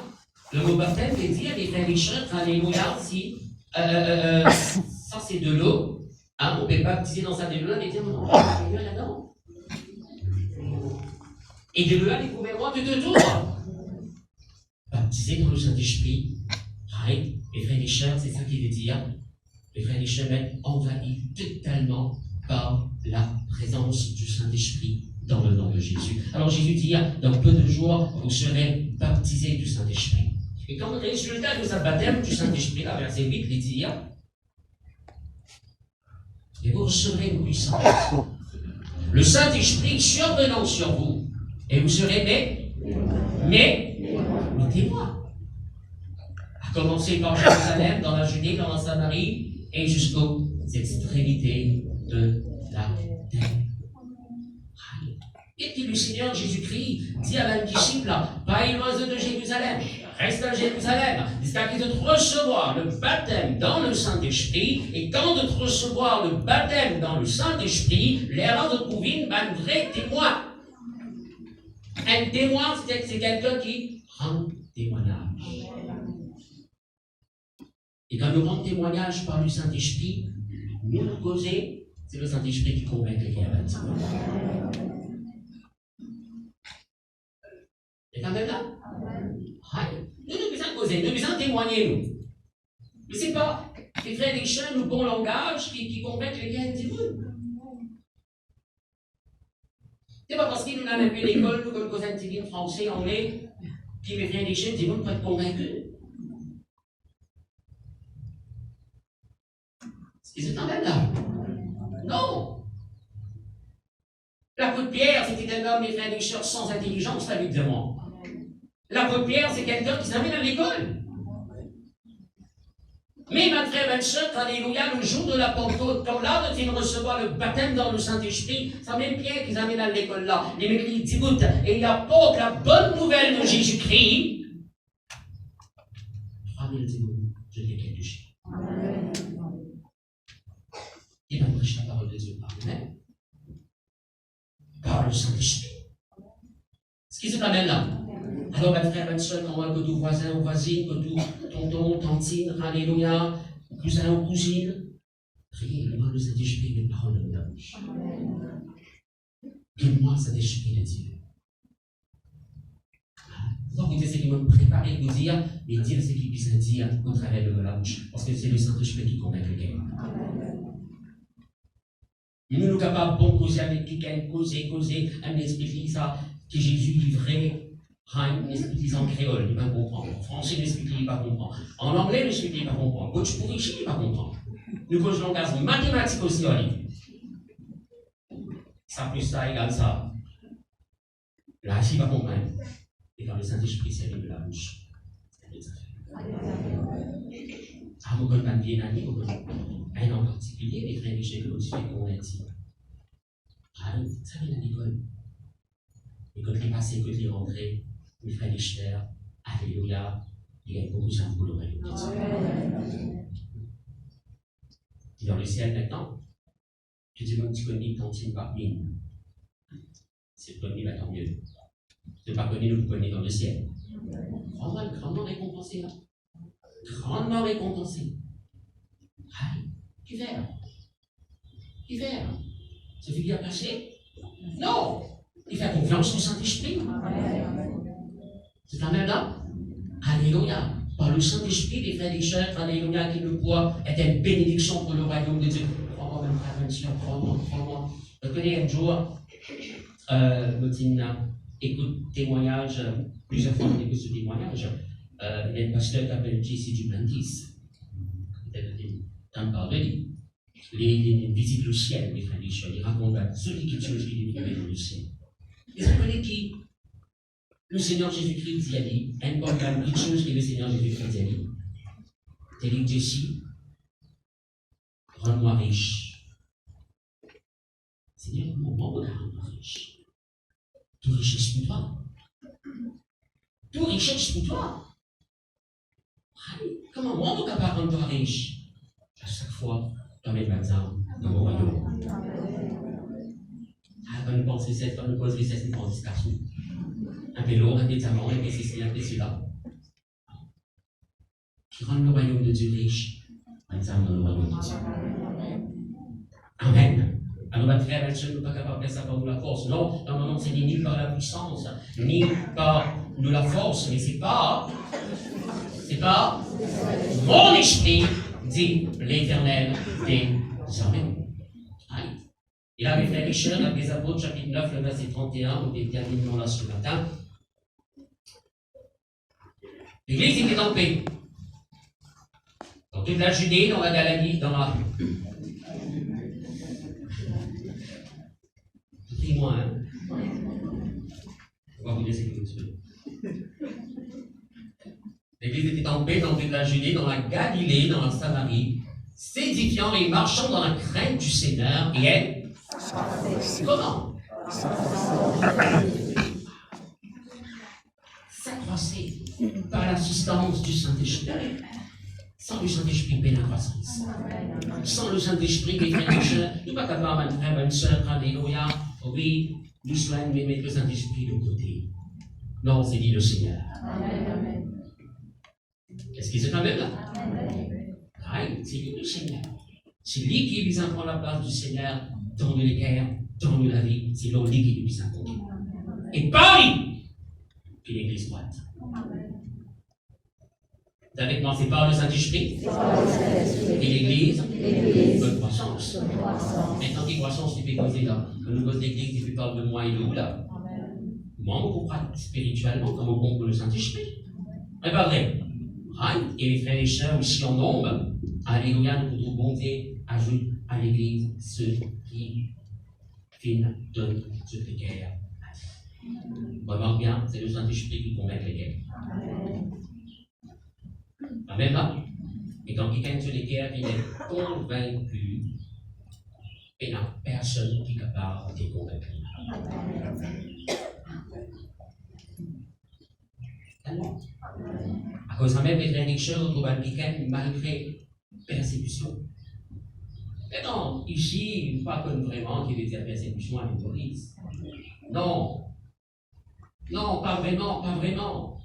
Speaker 5: Le mot baptême veut dire, les frères et sœurs, alléluia, si ça c'est de l'eau, hein, on peut baptiser dans ça de l'eau, et dire, non, il y a là-dedans. Et de l'eau, il pouvait voir tout autour. Baptiser dans le Saint-Esprit. Les frères et sœurs, c'est ça qui veut dire. Les frères et sœurs être envahis totalement par la présence du Saint-Esprit dans le nom de Jésus. Alors Jésus dit, dans peu de jours, vous serez baptisés du Saint-Esprit. Et comme résultat de ce baptême du Saint-Esprit, là, verset 8, il dit, et vous recevrez une puissance. Le Saint-Esprit survenant sur vous, et vous serez mes témoins. À commencer par Jérusalem, dans la Judée, dans la Samarie, et jusqu'aux extrémités de la terre. Et puis le Seigneur Jésus-Christ dit à un disciple, pas éloigné de Jérusalem, reste à Jérusalem, jusqu'à qu'ils de recevoir le baptême dans le Saint-Esprit, et quand de recevoir le baptême dans le Saint-Esprit, l'erreur de trouver un vrai témoin. Un témoin, c'est quelqu'un qui rend témoignage. Et quand nous rendons témoignage par le Saint-Esprit, nous causer, c'est le Saint-Esprit qui convainc les cœurs. Et quand même là, nous besoin de causer, nous besoin de témoigner, nous. Mais ce n'est pas les frères et sœurs, le bon langage qui convainc les cœurs du monde. Ce n'est pas parce qu'ils nous n'ont plus l'école, nous, comme cousin divine, français, anglais, qui les frères et sœurs du monde pour être convaincus. Ils sont quand même là. Non. L'apôtre Pierre, c'était un homme, mes frères et sœurs, sans intelligence, évidemment. L'apôtre Pierre, c'est quelqu'un qui s'amène à l'école. Mais ma frère, ma soeur, alléluia, le jour de la Pentecôte, quand là, de recevoir le baptême dans le Saint-Esprit, c'est même Pierre qui s'amène à l'école là. Il m'écrit, écoute, et il apporte la bonne nouvelle de Jésus-Christ. 3000 secondes, je l'ai quelque chose. Il va prêcher la parole de Dieu par lui-même. Par le Saint-Esprit. Ce qui se t'amène là. Alors, ma frère, ma soeur, quand on voit que tout voisin ou voisine, que tout tonton, tantine, alléluia, cousin ou cousine, priez, demande le Saint-Esprit les paroles de la bouche. Donne-moi cet esprit de Dieu. Donc, vous dites ce qui me prépare à vous dire, mais dire ce qu'il puisse dire au travers de la bouche. Parce que c'est le Saint-Esprit qui convainc quelqu'un. Nous sommes capables de bon causer avec quelqu'un, causer, un esprit ça, que Jésus livrait. Un esprit en créole, il va comprendre. En français, l'esprit il va comprendre. En anglais, l'esprit il va comprendre. Coach pour il va comprendre. Nous coach langage mathématique aussi en ligne. Ça plus ça égale ça. Là, il va comprendre. Et dans le Saint-Esprit, c'est de la bouche. C'est des affaires. Ah, vous connaissez bien un ami, vous connaissez un en particulier, les frères Michel que vous suivez qu'on a dit. Ah, ça vient à l'école. Et quand il est passé, quand il est rentré, les frères Michel, alléluia, il y a beaucoup de gens pour le royaume de Dieu. Dans le ciel maintenant, tu dis, moi, tu connais tantine par mine. Si tu connais, tant mieux. Si tu n'es pas connu, nous vous connaissez dans le ciel. Grandement récompensé, là. Grandement récompensé. Aïe, tu verras. Tu verras. Ça fait bien passer? Non! Il fait confiance au Saint-Esprit. C'est quand même là? Alléluia. Par le Saint-Esprit, les frères et sœurs, alléluia, qui le poids est une bénédiction pour le royaume de Dieu. Crois-moi, même frère, même soeur, crois-moi. Je connais un jour, écoute témoignage, plusieurs fois on écoute ce témoignage. Il y a un pasteur qui s'appelle J.C. Duplantis. Peut-être t'en parles de lui. Il visite le ciel, mes frères et sœurs. Il raconte celui qui chose qu'il est trouvé dans le ciel. Et vous connaissez qui? Le Seigneur Jésus-Christ dit à lui, important, une chose que le Seigneur Jésus-Christ dit à lui. Il dit, Jessie, rends-moi riche. Seigneur, comment on va rendre riche? Tout richesse pour toi. Tout richesse pour toi. Comment on va pas rendre toi riche? À chaque fois, dans mes baptêmes, dans mon royaume. Quand nous pensons ça, quand nous posons ça, nous pensons ça. Un vélo, un diamant, un ceci, un celui-là. Qui rend le royaume de Dieu riche. Un diamant dans le royaume de Dieu. Amen. Alors, ma frère, je ne suis pas capable de faire ça par la force. Non, normalement, c'est ni par la puissance, ni par de la force, mais c'est pas mon esprit, dit l'Éternel des armées. Il avait fait Michel dans les Apôtres, chapitre 9, le verset 31, où il termine là ce matin. L'église était en paix. Dans toute la Judée, dans la Galatie, dans la. Dis-moi, hein. On va vous laisser quelque chose. L'église était en paix dans toute la Judée, dans la Galilée, dans la Samarie, s'édifiant et marchant dans la crainte du Seigneur, et elle. Comment? S'accroisser par l'assistance du Saint-Esprit. Sans le Saint-Esprit, paix la croissance. Sans le Saint-Esprit, mes frères et sœurs, nous ne sommes pas capables, ma frère, ma soeur, alléluia. Oui, nous soignons, mais mettre le Saint-Esprit de côté. Non, c'est dit le Seigneur. Est-ce qu'il se fait là? C'est lui le Seigneur. C'est lui qui vient prendre la place du Seigneur dans les guerres, dans la vie. C'est lui qui nous a conduit. Et par lui, que l'Église droite. Avec moi, c'est par le Saint-Esprit. Et l'Église, bonne croissance. Maintenant, quelle croissance tu peux causer là? Quand nous cause l'Église, tu parles de moi et de où là? Moi, on comprend spirituellement comme on comprend le Saint-Esprit. Mais pas vrai. Et les frères et sœurs aussi en nombre, alléluia, nous pouvons bonté, ajoute à l'Église ceux qui donnent ce guerre. Remarque bien, c'est le Saint-Esprit qui convainc les guerres. Amen, là. Et quand quelqu'un sur les guerres, il est convaincu, il n'y a personne qui est capable de convaincre. Tellement. À cause de même, les frères retrouvent un week-end malgré persécution. Mais non, ici, pas comme vraiment qu'il y ait persécution à l'Église. Non. Non, pas vraiment, pas vraiment.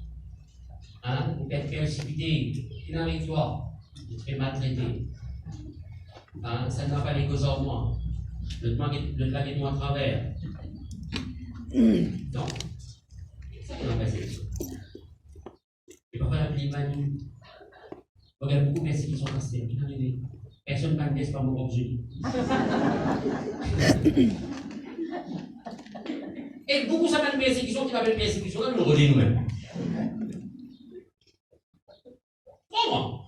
Speaker 5: Hein? Vous êtes persécuté, tu n'arrives pas, tu te fais maltraiter. Hein? Ça ne va pas aller causer en moi. Le plaquez-moi à travers. Non. Ça qui m'a persécution. Et parfois la pluie Manu. Regarde beaucoup de persécutions passées. Qui est arrivé? Personne ne laisse pas mon objet. Et beaucoup ça va une persécution qui m'appelle persécution, on le relais nous-mêmes. Comment?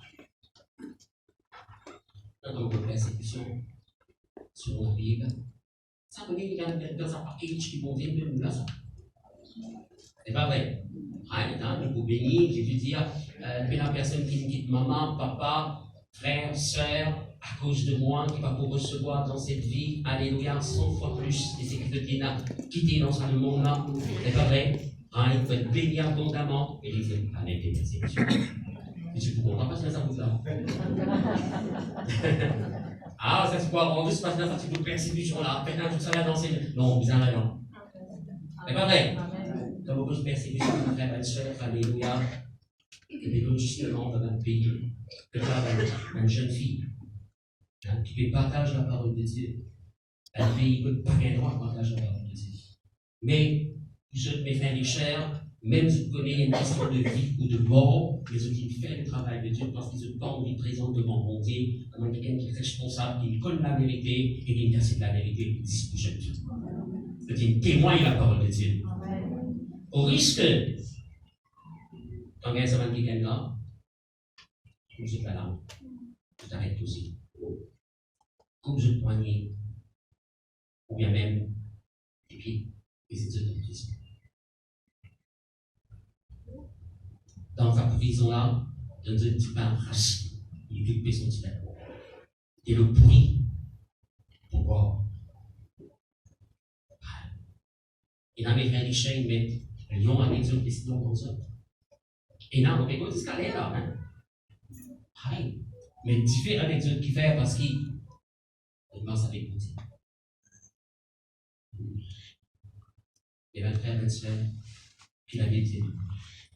Speaker 5: Quand on voit persécution sur la Bible, ça veut dire qu'il y a dans un paquet qui vont venir même là. C'est pas vrai. Hein, pour bénir, Jésus dit, la personne qui me quitte maman, papa, frère, sœur, à cause de moi, qui va vous recevoir dans cette vie, alléluia, 100 fois plus des sécurités qu'il a quitté dans ce monde-là. C'est pas vrai. Il faut être béni abondamment. Et il dit, avec des persécutions. Je suis content parce que ça vous là. Ah, ça se voit, en plus, parce que ça, c'est une persécution là. Maintenant, tout ça va danser. Non, vous en avez non. C'est pas vrai. Comme beaucoup de persécutions, mon frère, ma soeur, alléluia. Et bien, justement, dans un pays, que tu as une jeune fille qui partage la parole de Dieu. Un pays qui n'a pas rien droit à partager la parole de Dieu. Mais, mes frères et chers, même si vous connaissez une question de vie ou de mort, mais ceux qui font le travail de Dieu parce qu'ils se tendent, ils présentent devant mon Dieu, comme quelqu'un qui est responsable, qui connaît la vérité et qui est de la vérité, discute de Dieu. Qui témoigne la parole de Dieu. Au risque, quand il y a un quelqu'un là, vous êtes là, là, tu t'arrêtes aussi. Coupe de poignet, ou bien même les pieds, et c'est de prison. Dans sa prison-là, dans un petit pain arraché, il occupait son petit pain. Et le pourri, pourquoi? Il a mes frères riches, ils mettent un lion avec eux, et sinon comme ça. Et là, on fait quoi? C'est ce qu'elle est là, hein? Pareil. Mais différent avec eux qui fait parce qu'ils commencent avec nous. Et bien, frère et sœur, qu'il avait été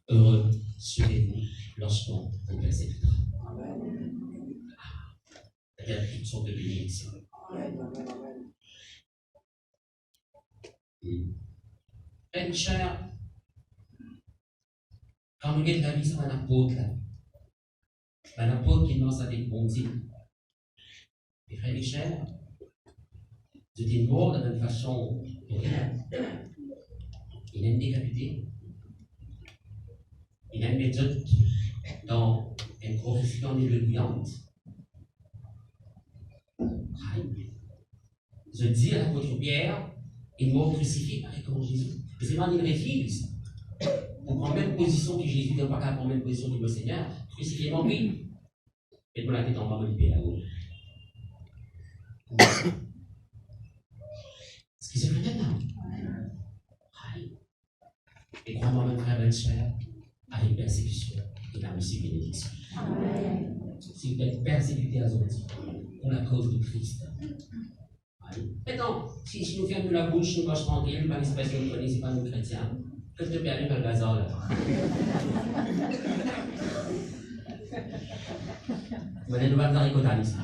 Speaker 5: heureux, souvenez-vous, lorsqu'on vous persécutera. Il y a toutes sortes de bénédictions. Frère et sœur, quand on regarde la vie, c'est un apôtre là. Un apôtre qui danse avec mon Dieu. Et frère et sœurs, c'était mort d'une façon horrible. Il a une décapité. Il a une méthode dans une prophétie en éloignante. Je dis à l'apôtre Pierre, il mort crucifié avec Jésus. C'est pas une réflexion. Pour prendre la même position que Jésus, il n'a pas qu'à prendre la même position que le Seigneur, crucifiez-moi, oui. Et pour la tête en bas, il paie là-haut. Ce qui se fait maintenant. Et crois-moi, mon frère et sœur, avec persécution, il a reçu bénédiction. Si vous êtes persécuté à aujourd'hui, pour la cause de Christ. Maintenant, si nous fermons la bouche, nous marchons tranquille, par l'expression que vous connaissez pas nos chrétiens, que je te permets par le bazar là. Vous allez nous voir des haricots ici.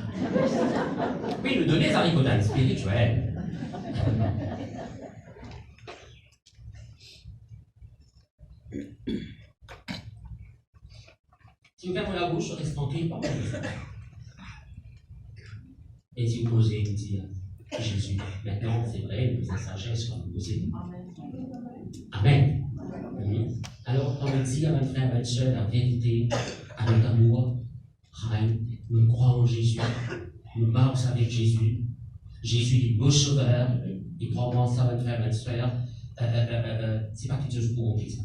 Speaker 5: Oui, nous donner des haricots spirituels. Si vous fermez la bouche, restez tranquille, pas mal. Et si vous osez me dire, Jésus, maintenant c'est vrai, mais sa sagesse quand vous osez. Amen. Alors, quand on dit à mon frère, à ma soeur, la vérité, avec l'amour, nous croyons en Jésus, nous marchons avec Jésus. Jésus est le beau sauveur, et croyons ça, mon frère, ma soeur. c'est pas quelque chose pour montrer ça.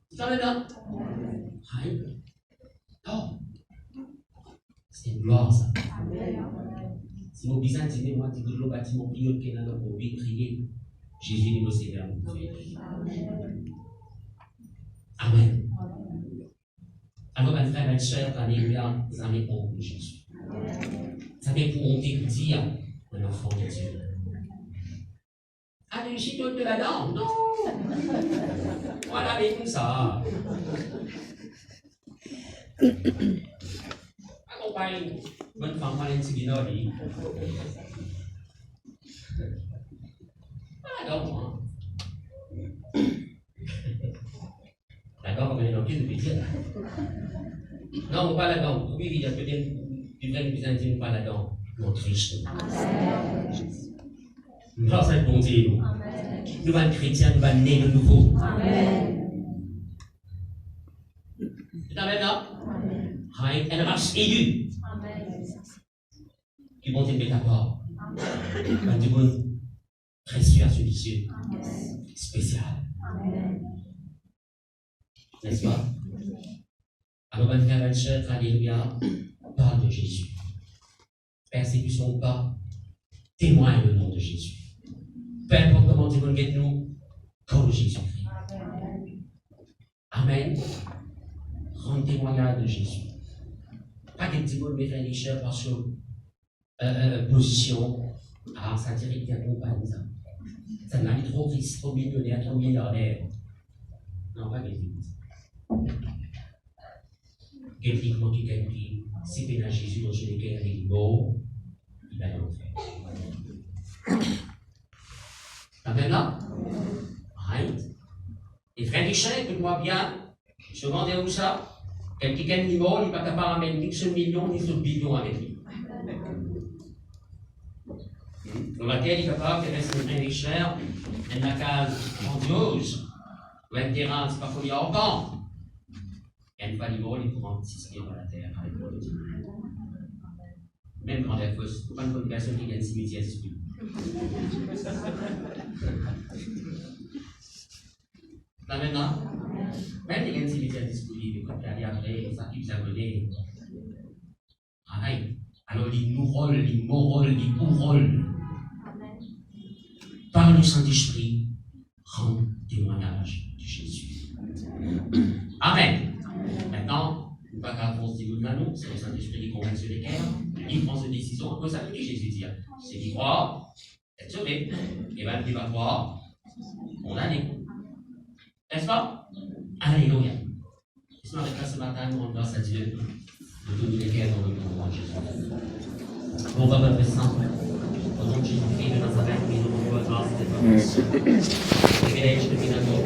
Speaker 5: C'est ça maintenant? Non. C'est une gloire, ça. Si nous disons, moi, tu veux le bâtiment prier qui est dans notre vie, prier. Jésus est le Seigneur. Amen. Alors, mes frères et sœurs, alléluia, ça m'est pour Jésus. Ça m'est pour dire un enfant de Dieu. Allez, je de la dent. Non. Voilà, avec nous ça. Accompagne bonne femme, elle est une lui. D'accord, d'accord, comme elle est dans le petit. Non, pas là-dedans. Oui, il y a peut-être du vrai plus intime, pas là-dedans. Notre Christ. Nous sommes bon Dieu. Nous sommes chrétiens, nous sommes nés de nouveau. C'est un maintenant? Elle marche élue. Qui bon Dieu métaphore. Du bon précieux à celui Dieu. Spécial. N'est-ce pas? Alors, mon frère et sœur, alléluia, parle de Jésus. Persécution ou pas, témoigne le nom de Jésus. Peu importe comment tu veux nous, comme Jésus-Christ. Amen. Rends témoignage de Jésus. Pas que tu veux me faire les chers parce que position, ça dirait qu'il y a compagnie ça. Ça m'a dit trop riche, trop millionnaire, trop milliardaire. Non, pas que tu quelqu'un qui a dit, si tu as Jésus dans ce lequel il est mort, il va l'enfer. Amen là? Right? Les frères Richard, écoute-moi bien, je demandais où ça? Quelqu'un qui est mort, il n'est pas capable de mettre ni ce million, ni ce billion avec lui. Dans laquelle il est capable de rester frère Richard, une case grandiose, ou un terrain, c'est pas folie à entendre. Et une fois il mort, il pourra s'y dans la terre avec le Dieu. Même quand elle fausse, pas une personne qui gagne 6 métiers à 6 là maintenant, même les gens qui sont disponibles, quand il y a après, ça qui vous a donné. Pareil. Alors, les nous-rôles, les moraux, les ou-rôles, par le Saint-Esprit, rendent témoignage de Jésus. Amen. Maintenant, nous ne pas qu'à force de nous, c'est le Saint-Esprit qui convainc sur les cœurs, il prend ses décisions, que ça veut dire Jésus dire. C'est qui croit, être sauvé, et même qui va croire, condamné. N'est-ce pas? Alléluia. Laisse-moi avec là ce matin, nous rendons grâce à Dieu de tous les cœurs dans le nom de Jésus. Mon Papa Saint, au nom de Jésus-Christ de Nazareth, nous nous rendons grâce de votre grâce. Privilège de finalement